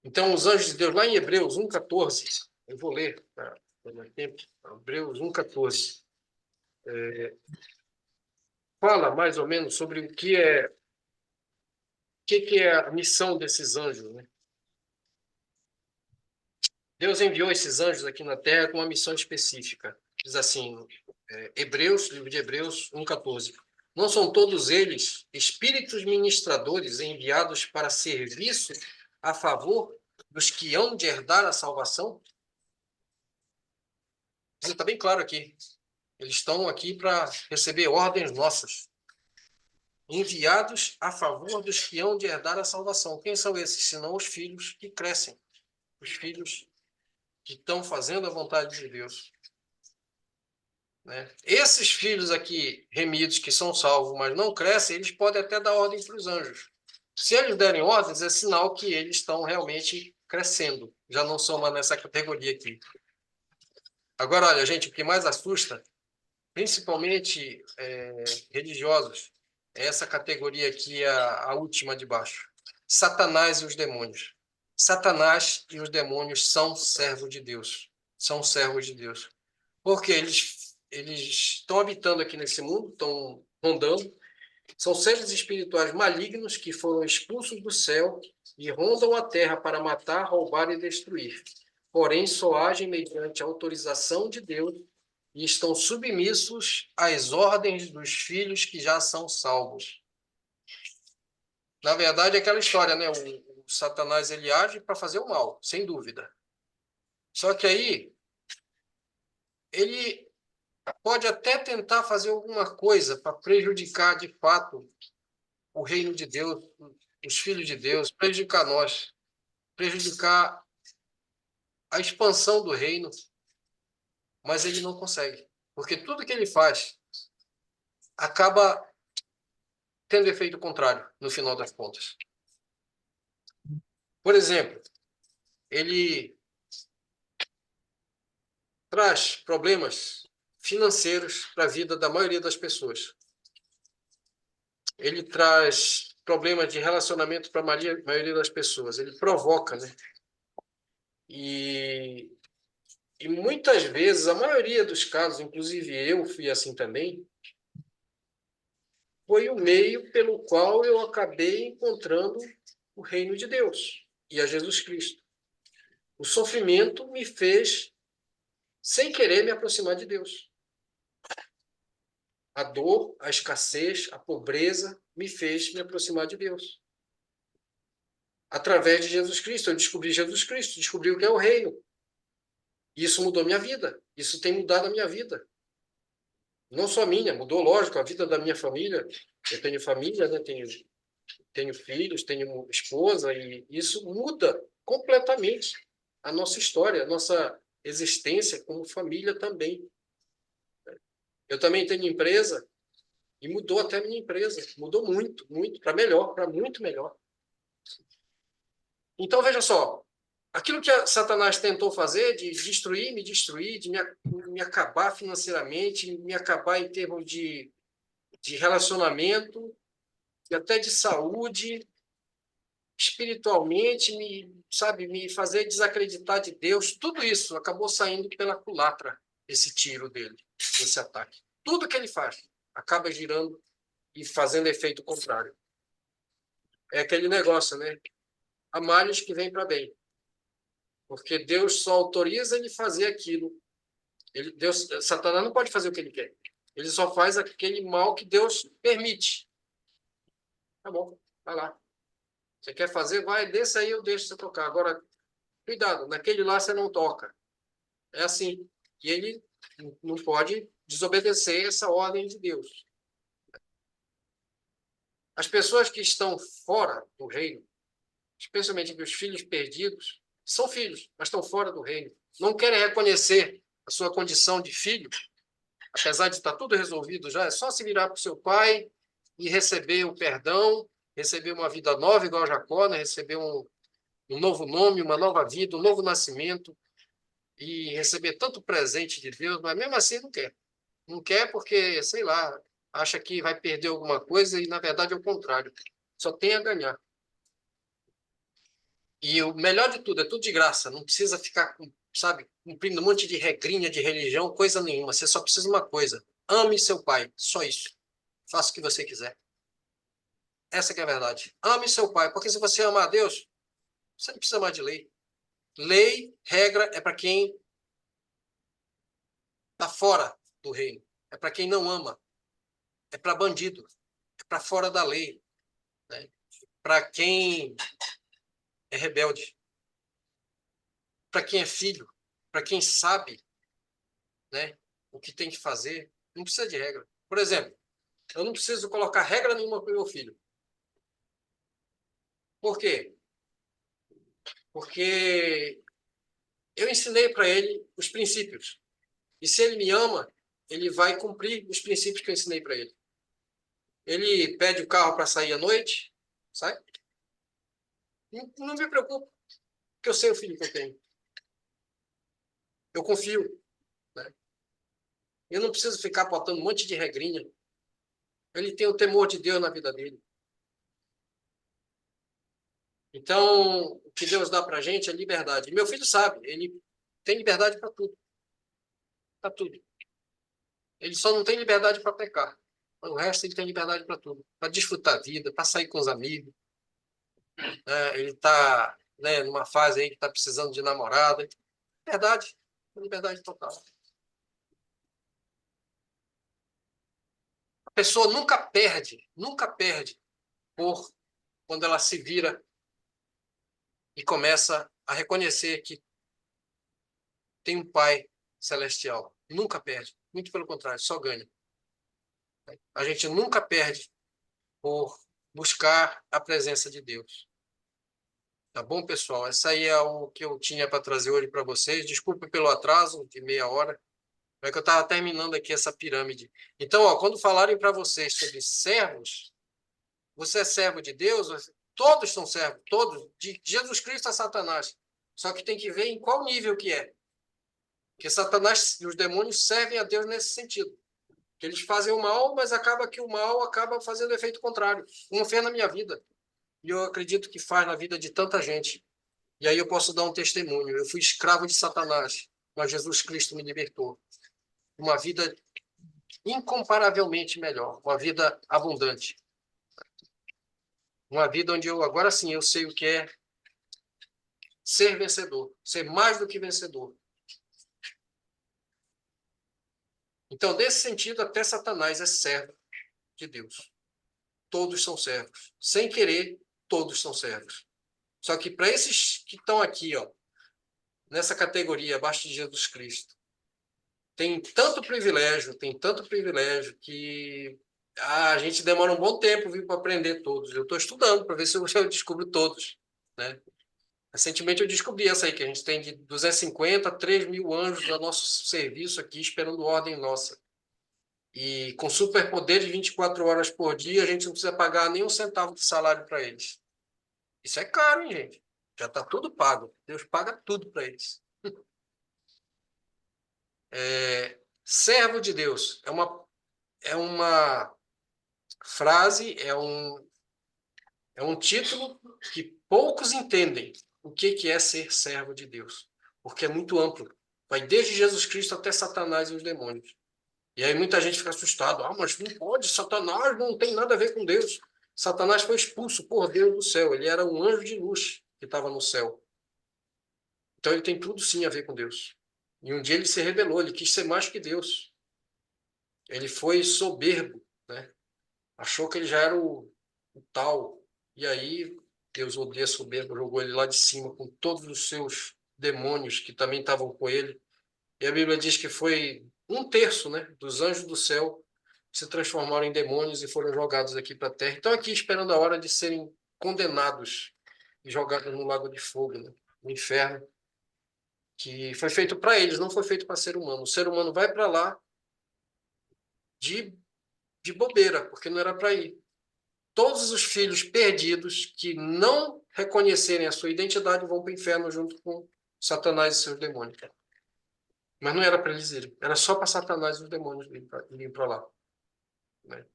Então, os anjos de Deus, lá em Hebreus 1,14, eu vou ler, para dar tempo, Hebreus 1,14, fala mais ou menos sobre o que é a missão desses anjos, né? Deus enviou esses anjos aqui na Terra com uma missão específica. Diz assim, livro de Hebreus 1,14. Não são todos eles espíritos ministradores enviados para serviço a favor dos que hão de herdar a salvação? Está bem claro aqui. Eles estão aqui para receber ordens nossas. Enviados a favor dos que hão de herdar a salvação. Quem são esses? Senão os filhos que crescem. Os filhos que estão fazendo a vontade de Deus. Né? Esses filhos aqui, remidos, que são salvos, mas não crescem, eles podem até dar ordem para os anjos. Se eles derem ordens, é sinal que eles estão realmente crescendo. Já não são mais nessa categoria aqui. Agora, olha, gente, o que mais assusta, principalmente religiosos, é essa categoria aqui, a última de baixo. Satanás e os demônios. Satanás e os demônios são servos de Deus. São servos de Deus. Porque eles estão habitando aqui nesse mundo, estão rondando. São seres espirituais malignos que foram expulsos do céu e rondam a terra para matar, roubar e destruir. Porém, só agem mediante a autorização de Deus e estão submissos às ordens dos filhos que já são salvos. Na verdade, é aquela história, né? O Satanás, ele age para fazer o mal, sem dúvida. Só que aí, ele pode até tentar fazer alguma coisa para prejudicar, de fato, o reino de Deus, os filhos de Deus, prejudicar nós, prejudicar a expansão do reino, mas ele não consegue. Porque tudo que ele faz acaba tendo efeito contrário, no final das contas. Por exemplo, ele traz problemas financeiros para a vida da maioria das pessoas. Ele traz problemas de relacionamento para a maioria das pessoas. Ele provoca, né? E muitas vezes, a maioria dos casos, inclusive eu fui assim também, foi o meio pelo qual eu acabei encontrando o reino de Deus e a Jesus Cristo. O sofrimento me fez, sem querer, me aproximar de Deus. A dor, a escassez, a pobreza me fez me aproximar de Deus. Através de Jesus Cristo, eu descobri Jesus Cristo, descobri o que é o reino. Isso mudou minha vida. Isso tem mudado a minha vida. Não só a minha, mudou, lógico, a vida da minha família. Eu tenho família, né? Tenho filhos, tenho esposa, e isso muda completamente a nossa história, a nossa existência como família também. Eu também tenho empresa, e mudou até a minha empresa. Mudou muito, muito, para melhor, para muito melhor. Então, veja só, Aquilo que Satanás tentou fazer, de destruir, de me acabar financeiramente, me acabar em termos de relacionamento, e até de saúde, espiritualmente, me fazer desacreditar de Deus, tudo isso acabou saindo pela culatra, esse tiro dele, esse ataque. Tudo que ele faz acaba girando e fazendo efeito contrário. É aquele negócio, né? Há males que vêm para bem. Porque Deus só autoriza ele fazer aquilo. Satanás não pode fazer o que ele quer. Ele só faz aquele mal que Deus permite. Tá bom, vai lá. Você quer fazer? Vai, desça aí, eu deixo você tocar. Agora, cuidado, naquele lá você não toca. É assim. E ele não pode desobedecer essa ordem de Deus. As pessoas que estão fora do reino, especialmente os filhos perdidos, são filhos, mas estão fora do reino. Não querem reconhecer a sua condição de filho, apesar de estar tudo resolvido já, é só se virar para o seu pai e receber o perdão, receber uma vida nova, igual Jacó, né? Receber um novo nome, uma nova vida, um novo nascimento, e receber tanto presente de Deus, mas mesmo assim não quer. Não quer porque, sei lá, acha que vai perder alguma coisa e, na verdade, é o contrário. Só tem a ganhar. E o melhor de tudo, é tudo de graça. Não precisa ficar, sabe, cumprindo um monte de regrinha de religião, coisa nenhuma. Você só precisa de uma coisa. Ame seu pai. Só isso. Faça o que você quiser. Essa que é a verdade. Ame seu pai. Porque se você amar a Deus, você não precisa mais de lei. Lei, regra, é para quem está fora do reino. É para quem não ama. É para bandido. É para fora da lei. Né? Para quem é rebelde. Para quem é filho. Para quem sabe, né, o que tem que fazer. Não precisa de regra. Por exemplo, eu não preciso colocar regra nenhuma para o meu filho. Por quê? Porque eu ensinei para ele os princípios. E se ele me ama, ele vai cumprir os princípios que eu ensinei para ele. Ele pede o carro para sair à noite, sai? Não me preocupo, porque eu sei o filho que eu tenho. Eu confio. Né? Eu não preciso ficar botando um monte de regrinha. Ele tem o temor de Deus na vida dele. Então, o que Deus dá para a gente é liberdade. Meu filho sabe, ele tem liberdade para tudo. Para tudo. Ele só não tem liberdade para pecar. O resto ele tem liberdade para tudo. Para desfrutar a vida, para sair com os amigos. Né? Ele está, né, numa fase aí que está precisando de namorada. Liberdade. Liberdade total. A pessoa nunca perde por quando ela se vira e começa a reconhecer que tem um Pai celestial. Nunca perde. Muito pelo contrário, só ganha. A gente nunca perde por buscar a presença de Deus. Tá bom, pessoal? Essa aí é o que eu tinha para trazer hoje para vocês. Desculpe pelo atraso de meia hora. É que eu estava terminando aqui essa pirâmide. Então, ó, quando falarem para vocês sobre servos, você é servo de Deus? Todos são servos, todos. De Jesus Cristo a Satanás. Só que tem que ver em qual nível que é. Porque Satanás e os demônios servem a Deus nesse sentido. Que eles fazem o mal, mas acaba que o mal acaba fazendo efeito contrário. Como fez na minha vida. E eu acredito que faz na vida de tanta gente. E aí eu posso dar um testemunho. Eu fui escravo de Satanás, mas Jesus Cristo me libertou. Uma vida incomparavelmente melhor. Uma vida abundante. Uma vida onde eu, agora sim, eu sei o que é ser vencedor. Ser mais do que vencedor. Então, nesse sentido, até Satanás é servo de Deus. Todos são servos. Sem querer, todos são servos. Só que para esses que estão aqui, ó, nessa categoria, abaixo de Jesus Cristo, tem tanto privilégio que a gente demora um bom tempo para aprender todos. Eu estou estudando para ver se eu descubro todos. Né? Recentemente eu descobri essa aí, que a gente tem de 250 a 3 mil anjos a nosso serviço aqui, esperando ordem nossa. E com superpoderes 24 horas por dia, a gente não precisa pagar nem um centavo de salário para eles. Isso é caro, hein, gente? Já está tudo pago. Deus paga tudo para eles. Servo de Deus é uma frase, é um título que poucos entendem o que é ser servo de Deus, porque é muito amplo. Vai desde Jesus Cristo até Satanás e os demônios. E aí muita gente fica assustada. Ah, mas não pode, Satanás não tem nada a ver com Deus. Satanás foi expulso por Deus do céu. Ele era um anjo de luz que estava no céu. Então ele tem tudo sim a ver com Deus. E um dia ele se rebelou, ele quis ser mais que Deus. Ele foi soberbo, né? Achou que ele já era o tal. E aí Deus odeia soberbo, jogou ele lá de cima com todos os seus demônios que também estavam com ele. E a Bíblia diz que foi um terço, né, dos anjos do céu se transformaram em demônios e foram jogados aqui para a terra. Estão aqui esperando a hora de serem condenados e jogados no lago de fogo, né, no inferno, que foi feito para eles, não foi feito para ser humano. O ser humano vai para lá de, de bobeira, porque não era para ir. Todos os filhos perdidos que não reconhecerem a sua identidade vão para o inferno junto com Satanás e seus demônios. Mas não era para eles irem, era só para Satanás e os demônios irem para lá, né?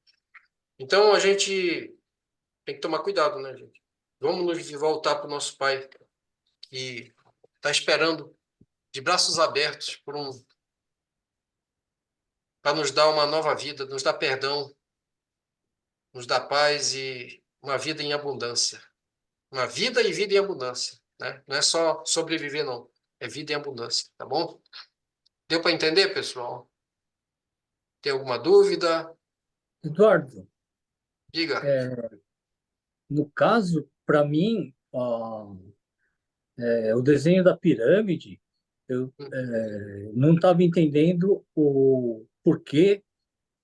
Então a gente tem que tomar cuidado, né, gente? Vamos nos voltar para o nosso Pai, que está esperando de braços abertos para nos dar uma nova vida, nos dar perdão, nos dar paz e uma vida em abundância. Uma vida e vida em abundância, né? Não é só sobreviver, não. É vida em abundância, tá bom? Deu para entender, pessoal? Tem alguma dúvida? Eduardo, Diga. no caso, para mim, o desenho da pirâmide, eu não estava entendendo o porquê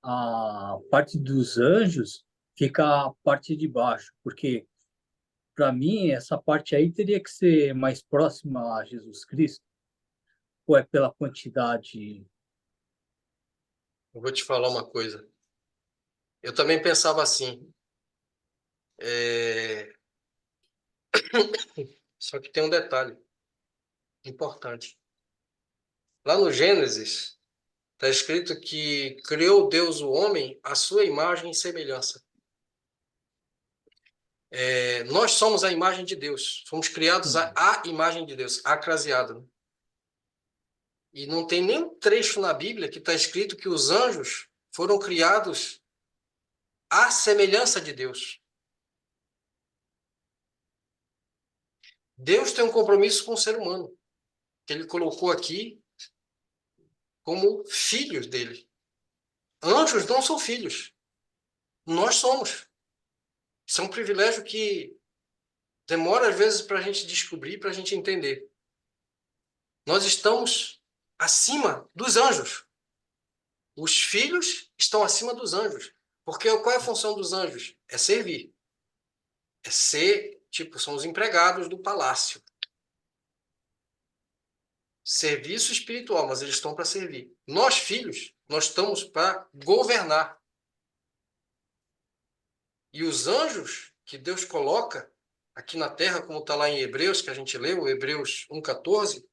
a parte dos anjos fica a parte de baixo, porque para mim essa parte aí teria que ser mais próxima a Jesus Cristo, ou é pela quantidade? Eu vou te falar uma coisa. Eu também pensava assim. Só que tem um detalhe importante. Lá no Gênesis, está escrito que criou Deus o homem à sua imagem e semelhança. Nós somos a imagem de Deus. Fomos criados à imagem de Deus, acraseado, né? E não tem nenhum trecho na Bíblia que está escrito que os anjos foram criados à semelhança de Deus. Deus tem um compromisso com o ser humano, que ele colocou aqui como filhos dele. Anjos não são filhos. Nós somos. Isso é um privilégio que demora às vezes para a gente descobrir, para a gente entender. Nós estamos acima dos anjos. Os filhos estão acima dos anjos. Porque qual é a função dos anjos? É servir. É ser, tipo, são os empregados do palácio. Serviço espiritual, mas eles estão para servir. Nós, filhos, nós estamos para governar. E os anjos que Deus coloca aqui na terra, como está lá em Hebreus, que a gente leu, Hebreus 1,14,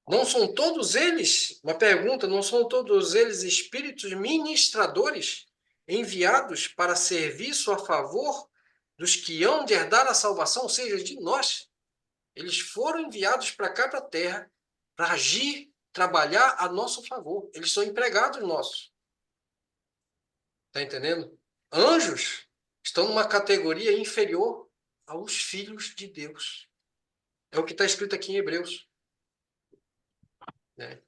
não são todos eles, uma pergunta, não são todos eles espíritos ministradores enviados para serviço a favor dos que hão de herdar a salvação, ou seja, de nós? Eles foram enviados para cá, para a terra, para agir, trabalhar a nosso favor. Eles são empregados nossos. Está entendendo? Anjos estão numa categoria inferior aos filhos de Deus. É o que está escrito aqui em Hebreus, né?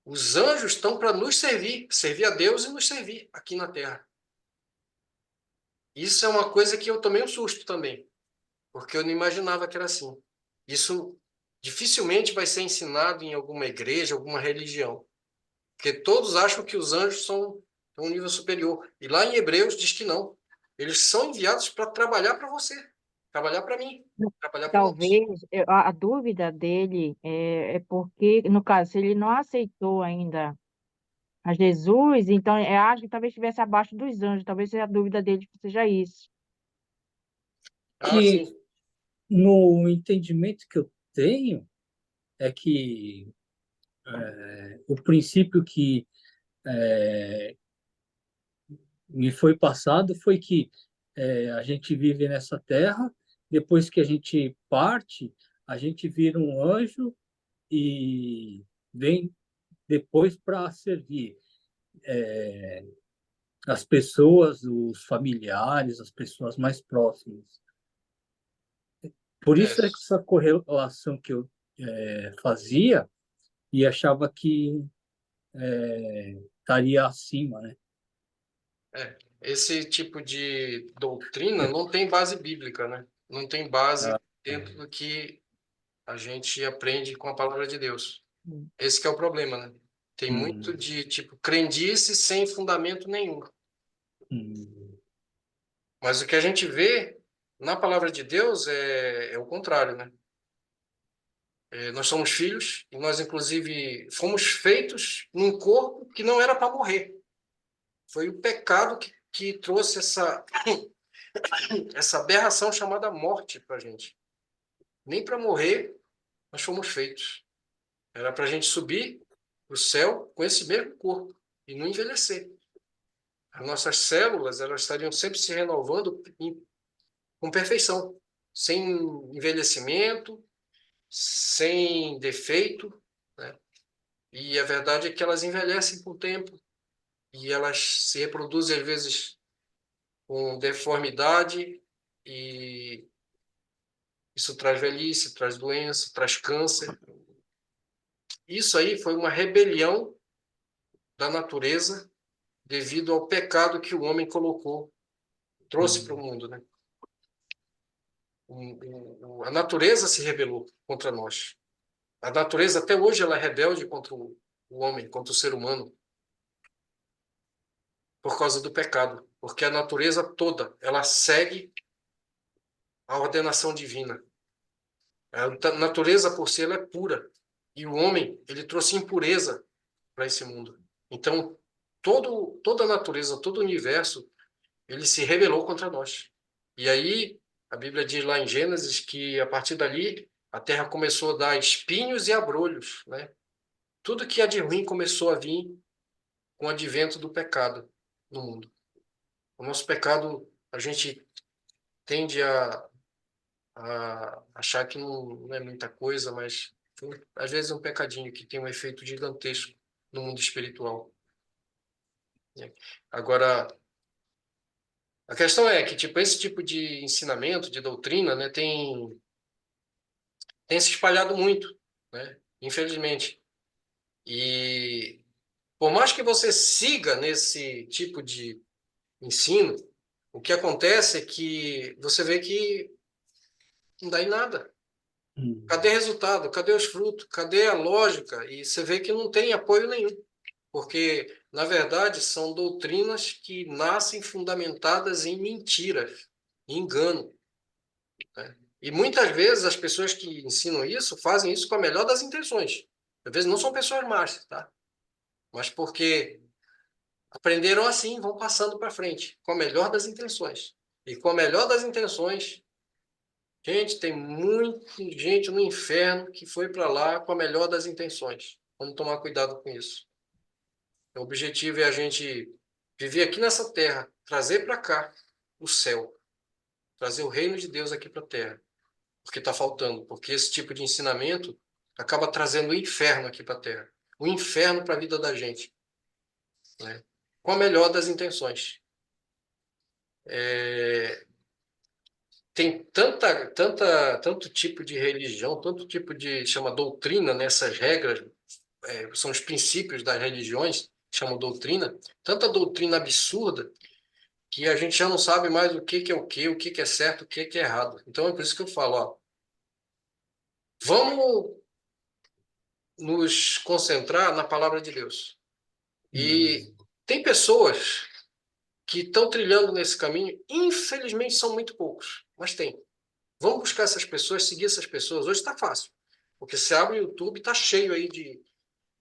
Os anjos estão para nos servir, servir a Deus e nos servir aqui na terra. Isso é uma coisa que eu tomei um susto também, porque eu não imaginava que era assim. Isso dificilmente vai ser ensinado em alguma igreja, alguma religião, porque todos acham que os anjos são um nível superior. E lá em Hebreus diz que não. Eles são enviados para trabalhar para você, trabalhar para mim, trabalhar para nós. Talvez a dúvida dele é porque, no caso, se ele não aceitou ainda a Jesus, então acho que talvez estivesse abaixo dos anjos, talvez a dúvida dele seja isso. Ah, Que sim. no entendimento que eu tenho é que o princípio que me foi passado foi que a gente vive nessa terra, depois que a gente parte, a gente vira um anjo e vem depois para servir as pessoas, os familiares, as pessoas mais próximas. Por É, isso é que essa correlação que eu fazia e achava que estaria acima, né? esse tipo de doutrina não tem base bíblica, né? Não tem base Ah, dentro do que a gente aprende com a palavra de Deus. Hum. Esse que é o problema, né? Tem muito hum, de, tipo, crendice sem fundamento nenhum. hum, Mas o que a gente vê na palavra de Deus é o contrário, né? Nós somos filhos e nós, inclusive, fomos feitos num corpo que não era para morrer. Foi o pecado que trouxe essa aberração chamada morte para a gente. Nem para morrer nós fomos feitos. Era para a gente subir para o céu com esse mesmo corpo e não envelhecer. As nossas células elas estariam sempre se renovando com perfeição, sem envelhecimento, sem defeito, né? E a verdade é que elas envelhecem com o tempo e elas se reproduzem às vezes com deformidade e isso traz velhice, traz doença, traz câncer. Isso aí foi uma rebelião da natureza devido ao pecado que o homem colocou, trouxe para o hum, mundo, né? A natureza se rebelou contra nós. A natureza até hoje ela é rebelde contra o homem, contra o ser humano, por causa do pecado, porque a natureza toda ela segue a ordenação divina. A natureza por si ela é pura e o homem ele trouxe impureza para esse mundo. Então toda a natureza, todo o universo, ele se rebelou contra nós. E aí a Bíblia diz lá em Gênesis que a partir dali a terra começou a dar espinhos e abrolhos, né? Tudo que há de ruim começou a vir com o advento do pecado no mundo. O nosso pecado, a gente tende a achar que não é muita coisa, mas às vezes é um pecadinho que tem um efeito gigantesco no mundo espiritual. Agora, a questão é que tipo esse tipo de ensinamento, de doutrina, né, tem se espalhado muito, né? Infelizmente. E por mais que você siga nesse tipo de ensino, o que acontece é que você vê que não dá em nada. hum, Cadê resultado? Cadê os frutos? Cadê a lógica? E você vê que não tem apoio nenhum, porque, na verdade, são doutrinas que nascem fundamentadas em mentiras, em engano, né? E muitas vezes as pessoas que ensinam isso fazem isso com a melhor das intenções. Às vezes não são pessoas más, tá? Mas porque aprenderam assim, vão passando para frente, com a melhor das intenções. E com a melhor das intenções, gente, tem muita gente no inferno que foi para lá com a melhor das intenções. Vamos tomar cuidado com isso. O objetivo é a gente viver aqui nessa terra, trazer para cá o céu, trazer o reino de Deus aqui para a terra, porque está faltando, porque esse tipo de ensinamento acaba trazendo o inferno aqui para a terra, o inferno para a vida da gente, né? Com a melhor das intenções. Tem tanto tipo de religião, tanto tipo de chama doutrina nessas regras, são os princípios das religiões, chamam doutrina, tanta doutrina absurda que a gente já não sabe mais o que é o que é certo, o que é errado. Então é por isso que eu falo, ó, vamos nos concentrar na palavra de Deus. E hum, tem pessoas que estão trilhando nesse caminho, infelizmente são muito poucos, mas tem. Vamos buscar essas pessoas, seguir essas pessoas. Hoje está fácil, porque você abre o YouTube, está cheio aí de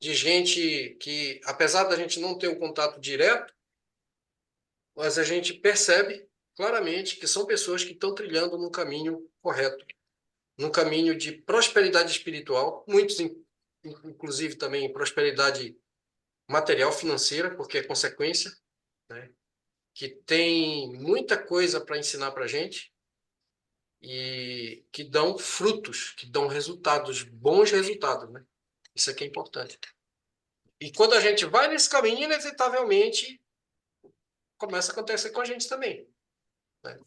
gente que, apesar da gente não ter um contato direto, mas a gente percebe claramente que são pessoas que estão trilhando num caminho correto, num caminho de prosperidade espiritual, muitos, inclusive, também prosperidade material, financeira, porque é consequência, né? Que tem muita coisa para ensinar para a gente e que dão frutos, que dão resultados, bons resultados, né? Isso aqui é importante. E quando a gente vai nesse caminho, inevitavelmente, começa a acontecer com a gente também, né?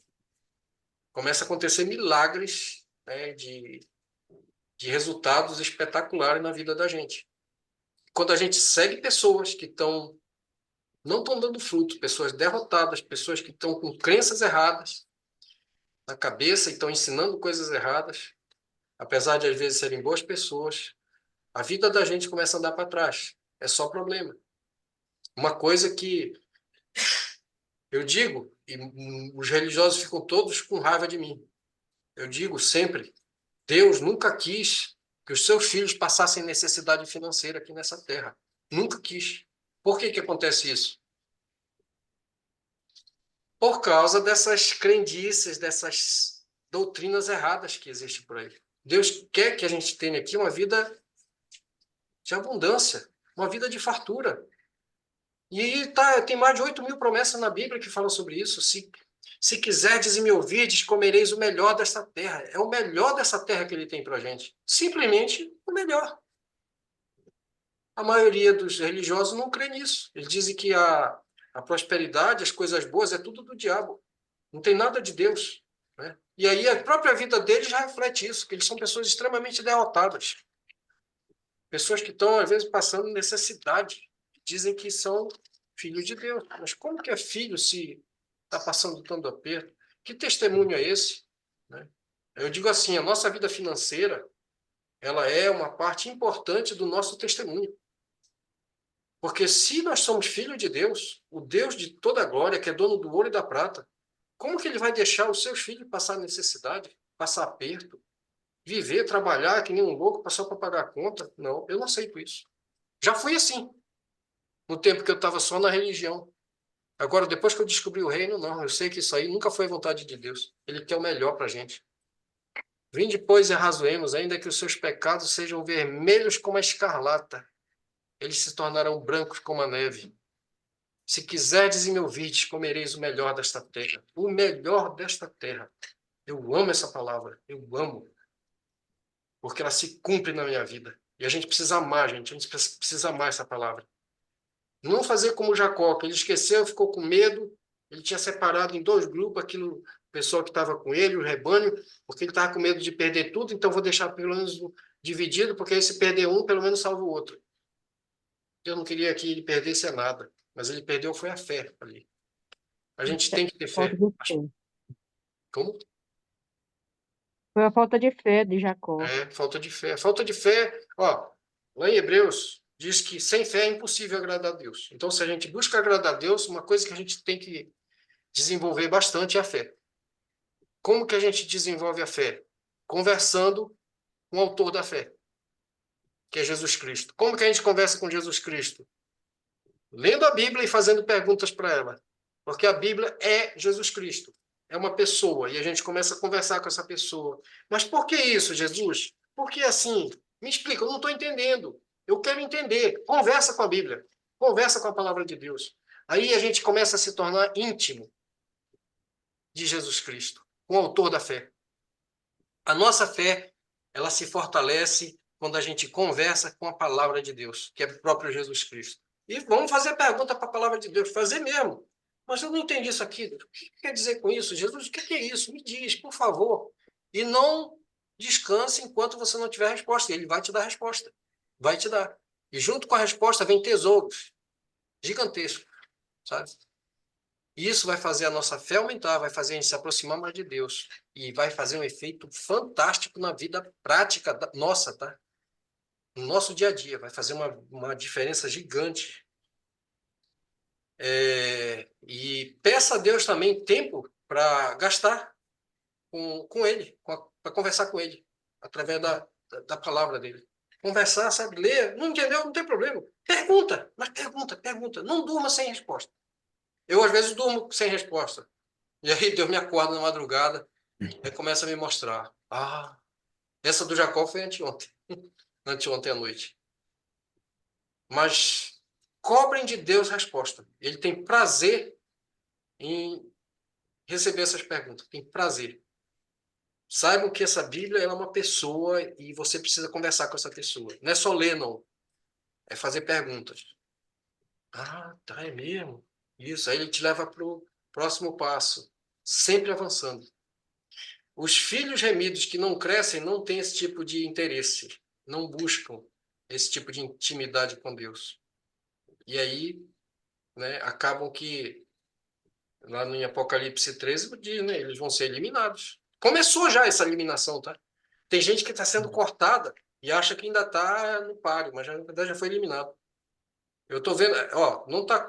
Começa a acontecer milagres, né, de resultados espetaculares na vida da gente. Quando a gente segue pessoas que não estão dando fruto, pessoas derrotadas, pessoas que estão com crenças erradas na cabeça e estão ensinando coisas erradas, apesar de às vezes serem boas pessoas, a vida da gente começa a andar para trás. É só problema. Uma coisa que eu digo, e os religiosos ficam todos com raiva de mim. Eu digo sempre, Deus nunca quis que os seus filhos passassem necessidade financeira aqui nessa terra. Nunca quis. Por que que acontece isso? Por causa dessas crendices, dessas doutrinas erradas que existem por aí. Deus quer que a gente tenha aqui uma vida de abundância, uma vida de fartura. E tem mais de 8.000 promessas na Bíblia que falam sobre isso. Se quiserdes e me ouvirdes, comereis o melhor desta terra. É o melhor dessa terra que ele tem para a gente. Simplesmente o melhor. A maioria dos religiosos não crê nisso. Eles dizem que a prosperidade, as coisas boas, é tudo do diabo. Não tem nada de Deus, né? E aí a própria vida deles já reflete isso, que eles são pessoas extremamente derrotadas. Pessoas que estão, às vezes, passando necessidade. Dizem que são filhos de Deus. Mas como que é filho se está passando tanto aperto? Que testemunho é esse, né? Eu digo assim, a nossa vida financeira, ela é uma parte importante do nosso testemunho. Porque se nós somos filhos de Deus, o Deus de toda a glória, que é dono do ouro e da prata, como que ele vai deixar os seus filhos passar necessidade, passar aperto, viver, trabalhar que nem um louco só para pagar a conta? Não, eu não aceito isso. Já fui assim, no tempo que eu estava só na religião. Agora, depois que eu descobri o reino, não, eu sei que isso aí nunca foi vontade de Deus. Ele quer o melhor para a gente. Vinde, pois, e arrazoemos, ainda que os seus pecados sejam vermelhos como a escarlata, eles se tornarão brancos como a neve. Se quiserdes e me ouvirdes, comereis o melhor desta terra. O melhor desta terra. Eu amo essa palavra. Eu amo. Porque ela se cumpre na minha vida. E a gente precisa amar, gente. A gente precisa amar essa palavra. Não fazer como Jacó, que ele esqueceu, ficou com medo. Ele tinha separado em 2 grupos aquilo, o pessoal que estava com ele, o rebanho, porque ele estava com medo de perder tudo, então vou deixar pelo menos dividido, porque aí se perder um, pelo menos salva o outro. Eu não queria que ele perdesse nada, mas ele perdeu foi a fé ali. A gente tem que ter Falta fé. de fé. Como? Foi a falta de fé de Jacó. É, falta de fé. Falta de fé, ó, lá em Hebreus, diz que sem fé é impossível agradar a Deus. Então, se a gente busca agradar a Deus, uma coisa que a gente tem que desenvolver bastante é a fé. Como que a gente desenvolve a fé? Conversando com o autor da fé, que é Jesus Cristo. Como que a gente conversa com Jesus Cristo? Lendo a Bíblia e fazendo perguntas para ela. Porque a Bíblia é Jesus Cristo. É uma pessoa. E a gente começa a conversar com essa pessoa. Mas por que isso, Jesus? Por que assim? Me explica, eu não estou entendendo. Eu quero entender. Conversa com a Bíblia. Conversa com a palavra de Deus. Aí a gente começa a se tornar íntimo de Jesus Cristo, o autor da fé. A nossa fé, ela se fortalece quando a gente conversa com a palavra de Deus, que é o próprio Jesus Cristo. E vamos fazer pergunta para a palavra de Deus, fazer mesmo. Mas eu não entendi isso aqui. O que quer dizer com isso? Jesus, o que é isso? Me diz, por favor. E não descanse enquanto você não tiver resposta. Ele vai te dar a resposta. Vai te dar. E junto com a resposta vem tesouros gigantescos, sabe? E isso vai fazer a nossa fé aumentar, vai fazer a gente se aproximar mais de Deus. E vai fazer um efeito fantástico na vida prática nossa, tá? No nosso dia a dia. Vai fazer uma diferença gigante. E peça a Deus também tempo para gastar com Ele, para conversar com Ele, através da palavra dele. Conversar, sabe? Ler. Não entendeu? Não tem problema. Pergunta, mas pergunta. Não durma sem resposta. Eu, às vezes, durmo sem resposta. E aí Deus me acorda na madrugada e começa a me mostrar. Ah, essa do Jacó foi anteontem. Anteontem à noite. Mas cobrem de Deus resposta. Ele tem prazer em receber essas perguntas. Tem prazer. Saibam que essa Bíblia é uma pessoa e você precisa conversar com essa pessoa. Não é só ler, não. É fazer perguntas. Ah, tá, é mesmo? Isso. Aí ele te leva para o próximo passo. Sempre avançando. Os filhos remidos que não crescem não têm esse tipo de interesse. Não buscam esse tipo de intimidade com Deus. E aí, né, acabam que, lá no Apocalipse 13, diz, né, eles vão ser eliminados. Começou já essa eliminação, tá? Tem gente que está sendo cortada e acha que ainda está no páreo, mas na verdade já foi eliminado. Eu estou vendo, ó,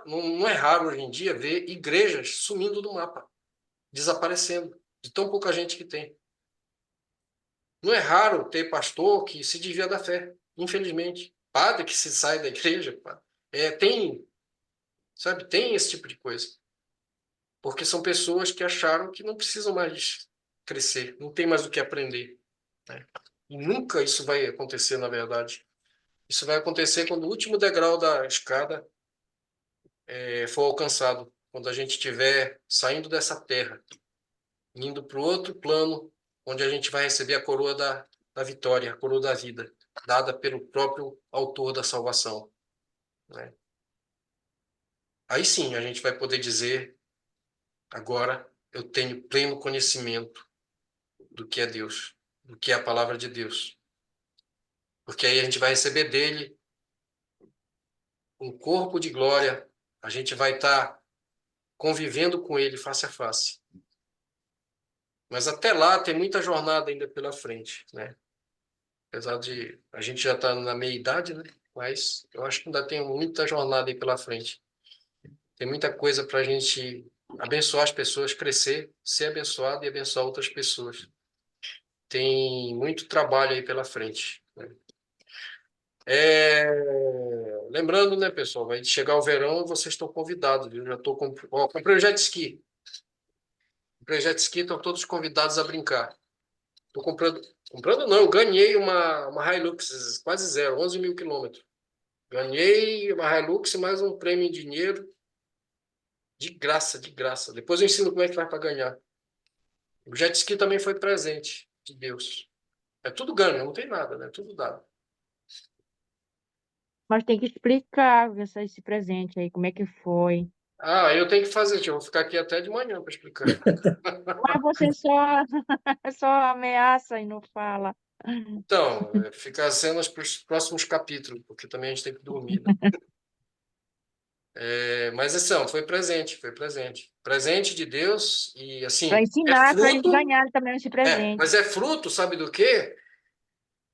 não é raro hoje em dia ver igrejas sumindo do mapa, desaparecendo, de tão pouca gente que tem. Não é raro ter pastor que se desvia da fé, infelizmente. Padre que se sai da igreja, tem, sabe, tem esse tipo de coisa. Porque são pessoas que acharam que não precisam mais crescer, não tem mais o que aprender, né? E nunca isso vai acontecer, na verdade. Isso vai acontecer quando o último degrau da escada for alcançado, quando a gente estiver saindo dessa terra, indo para o outro plano, onde a gente vai receber a coroa da vitória, a coroa da vida, dada pelo próprio autor da salvação, né? Aí sim a gente vai poder dizer, agora eu tenho pleno conhecimento do que é Deus, do que é a palavra de Deus. Porque aí a gente vai receber dele um corpo de glória, a gente vai estar convivendo com ele face a face. Mas até lá tem muita jornada ainda pela frente, né? Apesar de a gente já estar na meia-idade, né? Mas eu acho que ainda tem muita jornada aí pela frente. Tem muita coisa para a gente abençoar as pessoas, crescer, ser abençoado e abençoar outras pessoas. Tem muito trabalho aí pela frente, né? Lembrando, né, pessoal, vai chegar o verão e vocês estão convidados, viu? Já estou comprei o jet ski. Comprei o jet ski, estão todos convidados a brincar. Estou comprando não, eu ganhei uma Hilux quase zero, 11 mil quilômetros. Ganhei uma Hilux e mais um prêmio em dinheiro. De graça, de graça. Depois eu ensino como é que faz para ganhar. O jet ski também foi presente de Deus. É tudo ganho, não tem nada, né? Tudo dado. Mas tem que explicar esse presente aí, como é que foi. Ah, eu tenho que fazer, tio. Eu vou ficar aqui até de manhã para explicar. Mas você só, só ameaça e não fala. Então, fica as cenas para os próximos capítulos, porque também a gente tem que dormir, né? Mas assim, foi presente, foi presente. Presente de Deus e Para assim, é ensinar, para eles fruto, ganharem também esse presente. mas é fruto, sabe do quê?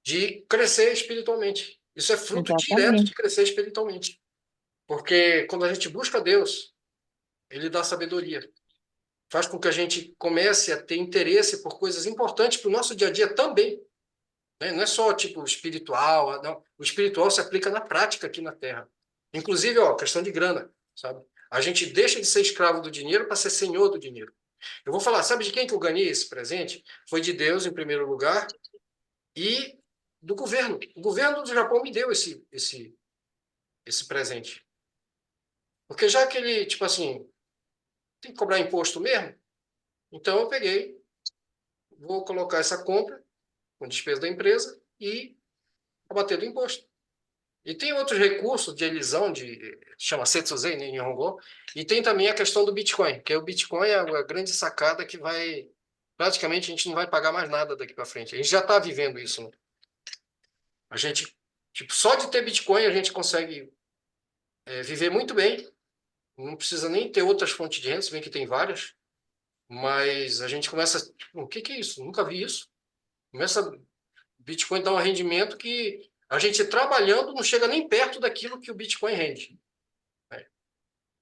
De crescer espiritualmente. Isso é fruto direto de Exatamente. crescer espiritualmente. Porque quando a gente busca Deus, ele dá sabedoria. Faz com que a gente comece a ter interesse por coisas importantes para o nosso dia a dia também, né? Não é só tipo espiritual, não. O espiritual se aplica na prática aqui na Terra. Inclusive, ó, questão de grana, sabe? A gente deixa de ser escravo do dinheiro para ser senhor do dinheiro. Eu vou falar, sabe de quem que eu ganhei esse presente? Foi de Deus, em primeiro lugar, e do governo. O governo do Japão me deu esse presente. Porque já que ele, tipo assim, tem que cobrar imposto mesmo, então eu peguei, vou colocar essa compra com despesa da empresa e abater do imposto. E tem outros recursos de elisão, chama Setsuzei, né, em Nihongo, e tem também a questão do Bitcoin, que o Bitcoin é a grande sacada que vai, praticamente a gente não vai pagar mais nada daqui para frente. A gente já está vivendo isso, né? A gente, tipo, só de ter Bitcoin a gente consegue viver muito bem, não precisa nem ter outras fontes de renda, se bem que tem várias, mas a gente começa, tipo, o que que é isso? Nunca vi isso. Começa, Bitcoin dá um rendimento que a gente trabalhando não chega nem perto daquilo que o Bitcoin rende, né?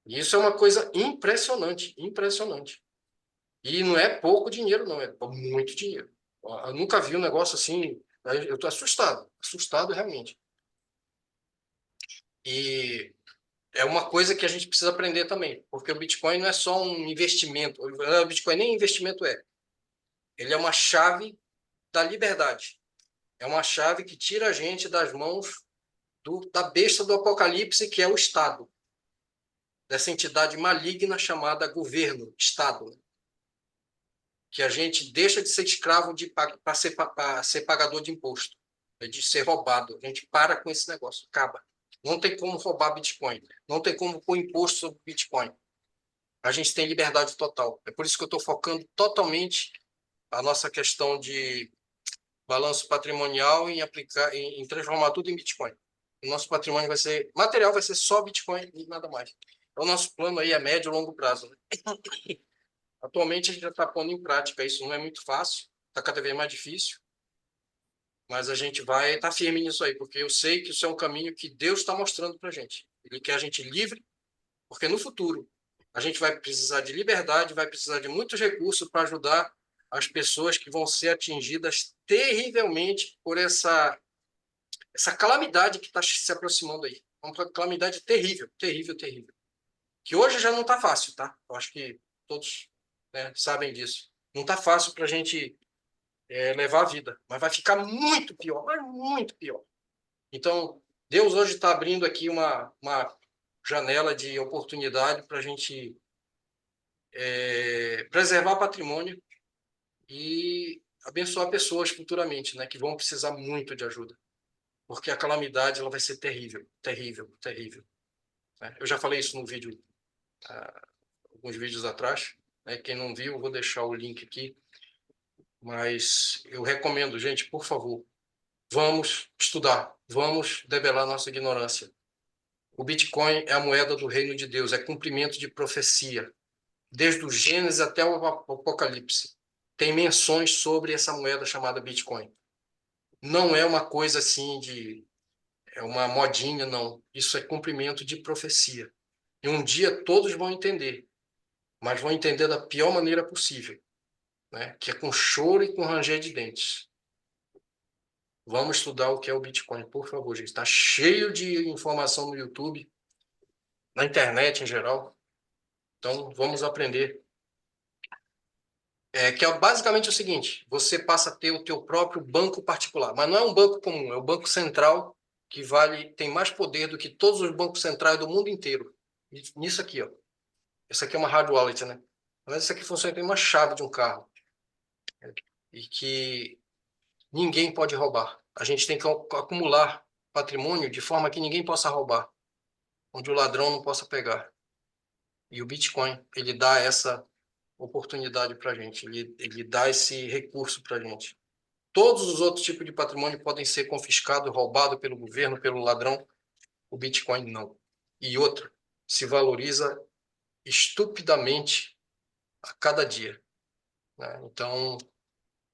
E isso é uma coisa impressionante, impressionante. E não é pouco dinheiro, não, é muito dinheiro. Eu nunca vi um negócio assim, eu estou assustado, assustado realmente. E é uma coisa que a gente precisa aprender também, porque o Bitcoin não é só um investimento. O Bitcoin nem investimento é. Ele é uma chave da liberdade. É uma chave que tira a gente das mãos da besta do apocalipse, que é o Estado, dessa entidade maligna chamada governo, Estado, que a gente deixa de ser escravo para ser pagador de imposto, de ser roubado. A gente para com esse negócio, acaba. Não tem como roubar Bitcoin, não tem como pôr imposto sobre Bitcoin. A gente tem liberdade total. É por isso que eu estou focando totalmente a nossa questão de balanço patrimonial em aplicar, em transformar tudo em Bitcoin. O nosso patrimônio vai ser material, vai ser só Bitcoin e nada mais. O nosso plano aí é médio e longo prazo. Atualmente a gente já está pondo em prática isso. Não é muito fácil, está cada vez mais difícil, mas a gente vai estar firme nisso aí, porque eu sei que isso é um caminho que Deus está mostrando para a gente. Ele quer a gente livre, porque no futuro a gente vai precisar de liberdade, vai precisar de muitos recursos para ajudar as pessoas que vão ser atingidas terrivelmente por essa calamidade que está se aproximando aí. Uma calamidade terrível, terrível, terrível. Que hoje já não está fácil, tá? Eu acho que todos, né, sabem disso. Não está fácil para a gente levar a vida, mas vai ficar muito pior, mas muito pior. Então, Deus hoje está abrindo aqui uma janela de oportunidade para a gente preservar patrimônio e abençoar pessoas futuramente, né, que vão precisar muito de ajuda, porque a calamidade ela vai ser terrível, terrível, terrível. Né? Eu já falei isso no vídeo, alguns vídeos atrás. Né? Quem não viu, eu vou deixar o link aqui. Mas eu recomendo, gente, por favor, vamos estudar, vamos debelar nossa ignorância. O Bitcoin é a moeda do reino de Deus, é cumprimento de profecia. Desde o Gênesis até o Apocalipse, tem menções sobre essa moeda chamada Bitcoin. Não é uma coisa assim é uma modinha, não. Isso é cumprimento de profecia. E um dia todos vão entender, mas vão entender da pior maneira possível, né? Que é com choro e com ranger de dentes. Vamos estudar o que é o Bitcoin, por favor, gente. Está cheio de informação no YouTube, na internet em geral. Então, vamos aprender. Que é basicamente o seguinte: você passa a ter o teu próprio banco particular, mas não é um banco comum, é o banco central que tem mais poder do que todos os bancos centrais do mundo inteiro. Nisso aqui, ó. Isso aqui é uma hard wallet, né? Mas isso aqui funciona como uma chave de um carro. E que ninguém pode roubar. A gente tem que acumular patrimônio de forma que ninguém possa roubar, onde o ladrão não possa pegar. E o Bitcoin, ele dá essa oportunidade para a gente, ele dá esse recurso para a gente. Todos os outros tipos de patrimônio podem ser confiscados, roubados pelo governo, pelo ladrão. O Bitcoin não. E outra, se valoriza estupidamente a cada dia. Né? Então,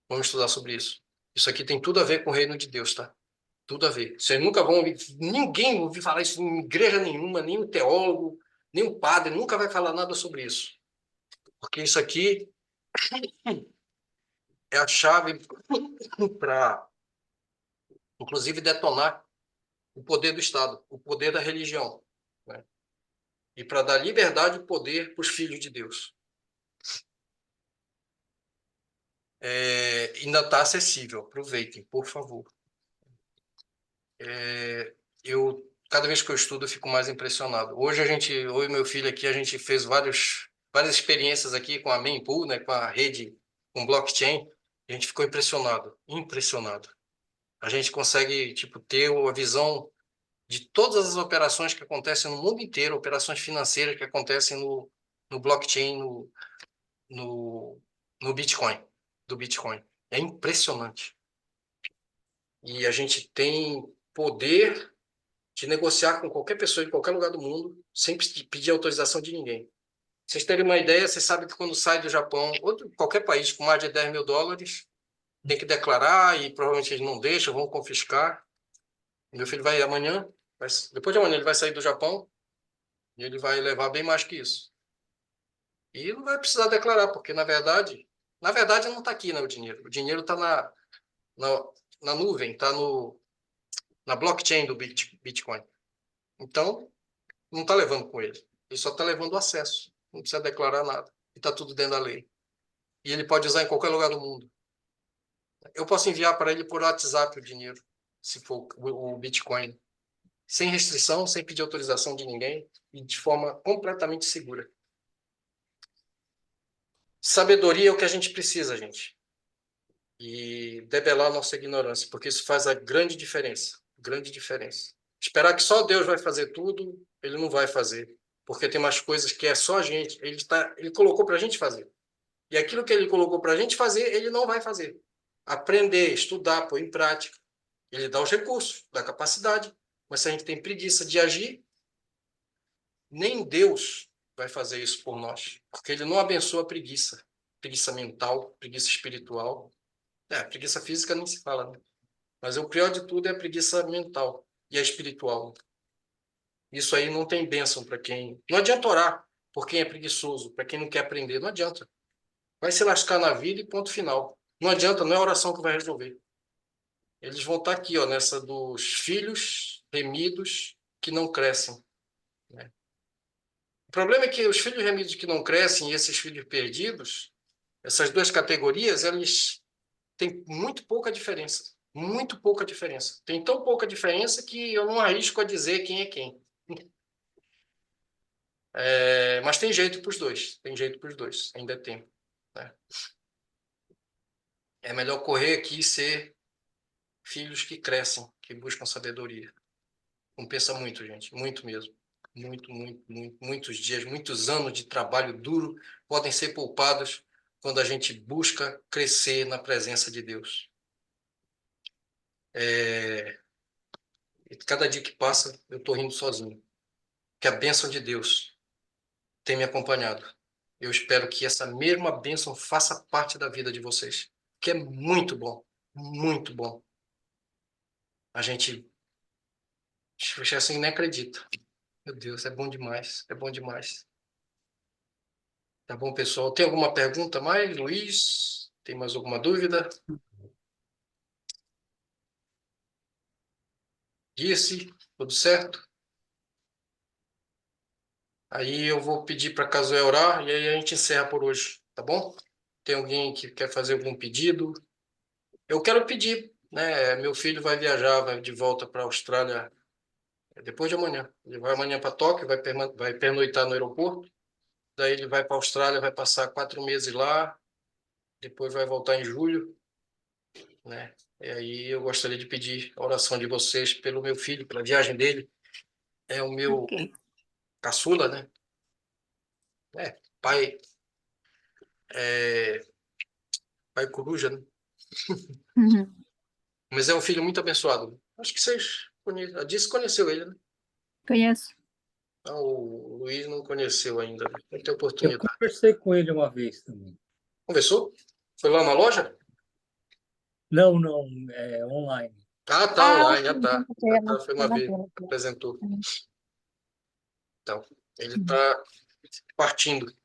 vamos estudar sobre isso. Isso aqui tem tudo a ver com o reino de Deus, tá? Tudo a ver. Vocês nunca vão ouvir, ninguém ouviu falar isso em igreja nenhuma, nem um teólogo, nem um padre, nunca vai falar nada sobre isso. Porque isso aqui é a chave para, inclusive, detonar o poder do Estado, o poder da religião, né? E para dar liberdade e poder para os filhos de Deus. Ainda está acessível, aproveitem, por favor. Cada vez que eu estudo, eu fico mais impressionado. Hoje eu e meu filho aqui, a gente fez várias experiências aqui com a mempool, né, com a rede, com blockchain. A gente ficou impressionado, impressionado. A gente consegue, tipo, ter a visão de todas as operações que acontecem no mundo inteiro, operações financeiras que acontecem no blockchain, no Bitcoin, do Bitcoin. É impressionante. E a gente tem poder de negociar com qualquer pessoa em qualquer lugar do mundo, sem pedir autorização de ninguém. Vocês terem uma ideia, vocês sabem que quando sai do Japão, ou de qualquer país com mais de 10 mil dólares, tem que declarar e provavelmente eles não deixam, vão confiscar. Meu filho vai amanhã, depois de amanhã ele vai sair do Japão e ele vai levar bem mais que isso. E não vai precisar declarar, porque na verdade não está aqui, né, o dinheiro. O dinheiro está na nuvem, está na blockchain do Bitcoin. Então, Não está levando com ele. Ele só está levando o acesso. Não precisa declarar nada. E está tudo dentro da lei. E ele pode usar em qualquer lugar do mundo. Eu posso enviar para ele por WhatsApp o dinheiro, se for o Bitcoin, sem restrição, sem pedir autorização de ninguém e de forma completamente segura. Sabedoria é o que a gente precisa, gente. E debelar nossa ignorância, porque isso faz a grande diferença. Grande diferença. Esperar que só Deus vai fazer tudo, ele não vai fazer. Porque tem umas coisas que é só a gente. Ele colocou para a gente fazer. E aquilo que ele colocou para a gente fazer, ele não vai fazer. Aprender, estudar, pôr em prática. Ele dá os recursos, dá a capacidade. Mas se a gente tem preguiça de agir, nem Deus vai fazer isso por nós. Porque ele não abençoa a preguiça. Preguiça mental, preguiça espiritual. Preguiça física nem se fala, né? Mas o pior de tudo é a preguiça mental e a espiritual. Isso aí não tem bênção para quem... Não adianta orar por quem é preguiçoso, para quem não quer aprender. Não adianta. Vai se lascar na vida e ponto final. Não adianta, não é a oração que vai resolver. Eles vão estar aqui, ó, nessa dos filhos remidos que não crescem, né? O problema é que os filhos remidos que não crescem e esses filhos perdidos, essas duas categorias, eles têm muito pouca diferença. Muito pouca diferença. Tem tão pouca diferença que eu não arrisco a dizer quem é quem. Mas tem jeito para os dois. Tem jeito para os dois. Ainda é tempo, né? É melhor correr aqui e ser filhos que crescem, que buscam sabedoria. Compensa muito, gente. Muito mesmo. Muito, muito, muito. Muitos dias, muitos anos de trabalho duro podem ser poupados quando a gente busca crescer na presença de Deus. E cada dia que passa, eu estou rindo sozinho. Que a bênção de Deus tem me acompanhado. Eu espero que essa mesma bênção faça parte da vida de vocês. Que é muito bom. Muito bom. A gente assim, nem acredita. Meu Deus, é bom demais. É bom demais. Tá bom, pessoal? Tem alguma pergunta mais, Luiz? Tem mais alguma dúvida? Disse? Tudo certo? Aí eu vou pedir para a Casuel orar e aí a gente encerra por hoje, tá bom? Tem alguém que quer fazer algum pedido? Eu quero pedir, né? Meu filho vai viajar, vai de volta para a Austrália depois de amanhã. Ele vai amanhã para Tóquio, vai pernoitar no aeroporto. Daí ele vai para a Austrália, vai passar 4 meses lá. Depois vai voltar em julho, né? E aí eu gostaria de pedir a oração de vocês pelo meu filho, pela viagem dele. É o meu Ok. caçula, né? Pai, é, pai coruja, né? Uhum. Mas é um filho muito abençoado. Acho que vocês conhecem. A Diz conheceu ele, né? Conheço. O Luiz não conheceu ainda. Vai ter Eu oportunidade. conversei com ele uma vez também. Conversou? Foi lá na loja? Não, não, é online. Ah, tá, Ah, online, já sim, tá. Já tá, foi foi uma na vez, tela. apresentou. Então, ele Uhum. está partindo.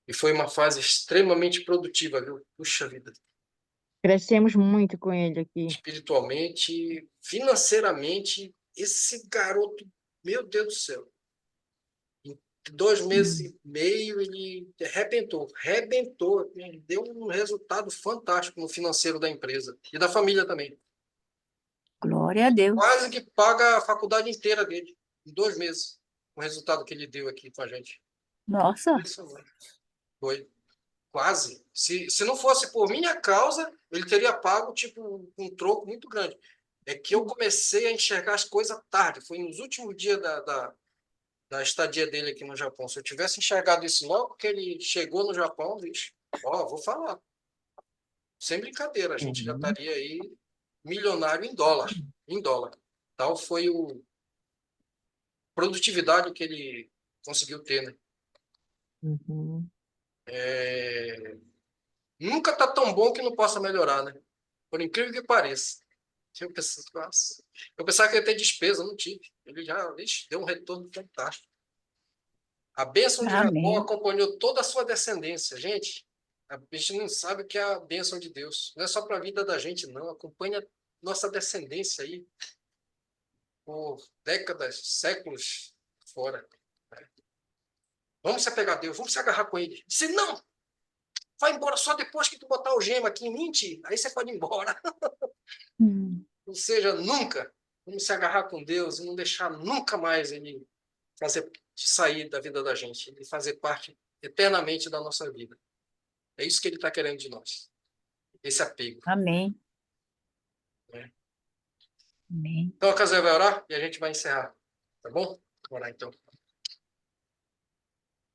E foi uma fase extremamente produtiva, viu? Puxa vida. Crescemos muito com ele aqui. Espiritualmente, financeiramente, esse garoto, meu Deus do céu. Em 2 meses e meio, ele rebentou. Ele deu um resultado fantástico no financeiro da empresa e da família também. Glória a Deus. Quase que paga a faculdade inteira dele, em 2 meses, o resultado que ele deu aqui com a gente. Nossa, Isso foi quase. Se não fosse por minha causa, ele teria pago tipo um troco muito grande. É que eu comecei a enxergar as coisas tarde. Foi nos últimos dias da estadia dele aqui no Japão. Se eu tivesse enxergado isso logo que ele chegou no Japão, bicho, ó, vou falar. Sem brincadeira, a gente já Uhum. estaria aí milionário em dólar. Em dólar. Tal foi a produtividade que ele conseguiu ter, né? Uhum. Nunca está tão bom que não possa melhorar, né? Por incrível que pareça. Eu pensava que ia ter despesa, não tive. Ele já deu um retorno fantástico. A bênção de Jacó amém. acompanhou toda a sua descendência. Gente, a gente não sabe o que é a bênção de Deus. Não é só para a vida da gente, não. Acompanha nossa descendência aí por décadas, séculos. fora. Vamos se apegar a Deus, vamos se agarrar com ele. Disse, não, vai embora só depois que tu botar o gema aqui em mente, aí você pode ir embora. Ou seja, nunca vamos se agarrar com Deus e não deixar nunca mais ele sair da vida da gente, ele fazer parte eternamente da nossa vida. É isso que ele está querendo de nós, esse apego. Amém. É. Amém. Então a Casé vai orar e a gente vai encerrar, tá bom? Vamos orar então.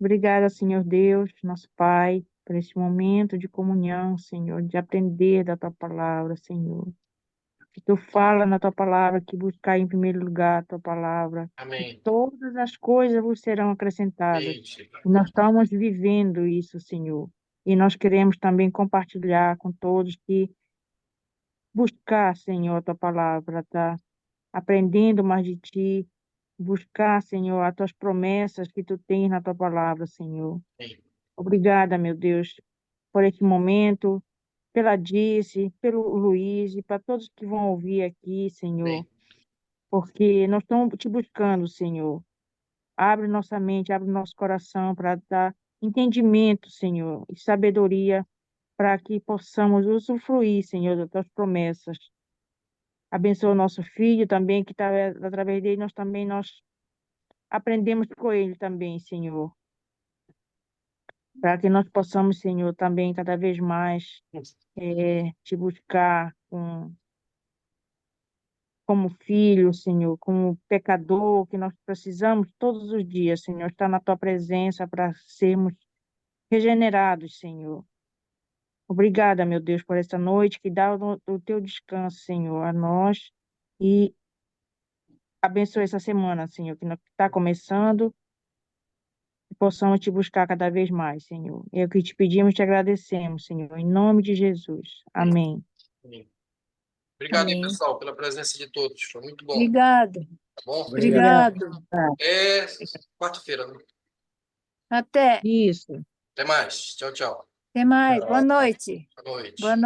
Obrigada, Senhor Deus, nosso Pai, por este momento de comunhão, Senhor, de aprender da tua palavra, Senhor. Que tu fala na tua palavra, que buscar em primeiro lugar a tua palavra. Amém. Todas as coisas vos serão acrescentadas. Isso. E nós estamos vivendo isso, Senhor. E nós queremos também compartilhar com todos que buscar, Senhor, a tua palavra, tá? Aprendendo mais de ti, buscar, Senhor, as tuas promessas que tu tens na tua palavra, Senhor. Amém. Obrigada, meu Deus, por esse momento, pela Dice, pelo Luiz e para todos que vão ouvir aqui, Senhor, Amém. porque nós estamos te buscando, Senhor. Abre nossa mente, abre nosso coração para dar entendimento, Senhor, e sabedoria para que possamos usufruir, Senhor, das tuas promessas. Abençoa o nosso filho também, que está através dele, nós aprendemos com ele também, Senhor. Para que nós possamos, Senhor, também cada vez mais te buscar como filho, Senhor, como pecador, que nós precisamos todos os dias, Senhor, estar na tua presença para sermos regenerados, Senhor. Obrigada, meu Deus, por esta noite, que dá o teu descanso, Senhor, a nós e abençoe essa semana, Senhor, que está começando, e possamos te buscar cada vez mais, Senhor. É o que te pedimos e te agradecemos, Senhor, em nome de Jesus. Amém. Amém. Obrigado aí, Amém. pessoal, pela presença de todos. Foi muito bom, Obrigado. tá bom? Obrigado. É quarta-feira, né? Até. Isso. Até mais. Tchau, tchau. Até mais. Tchau. Boa noite. Boa noite. Boa noite.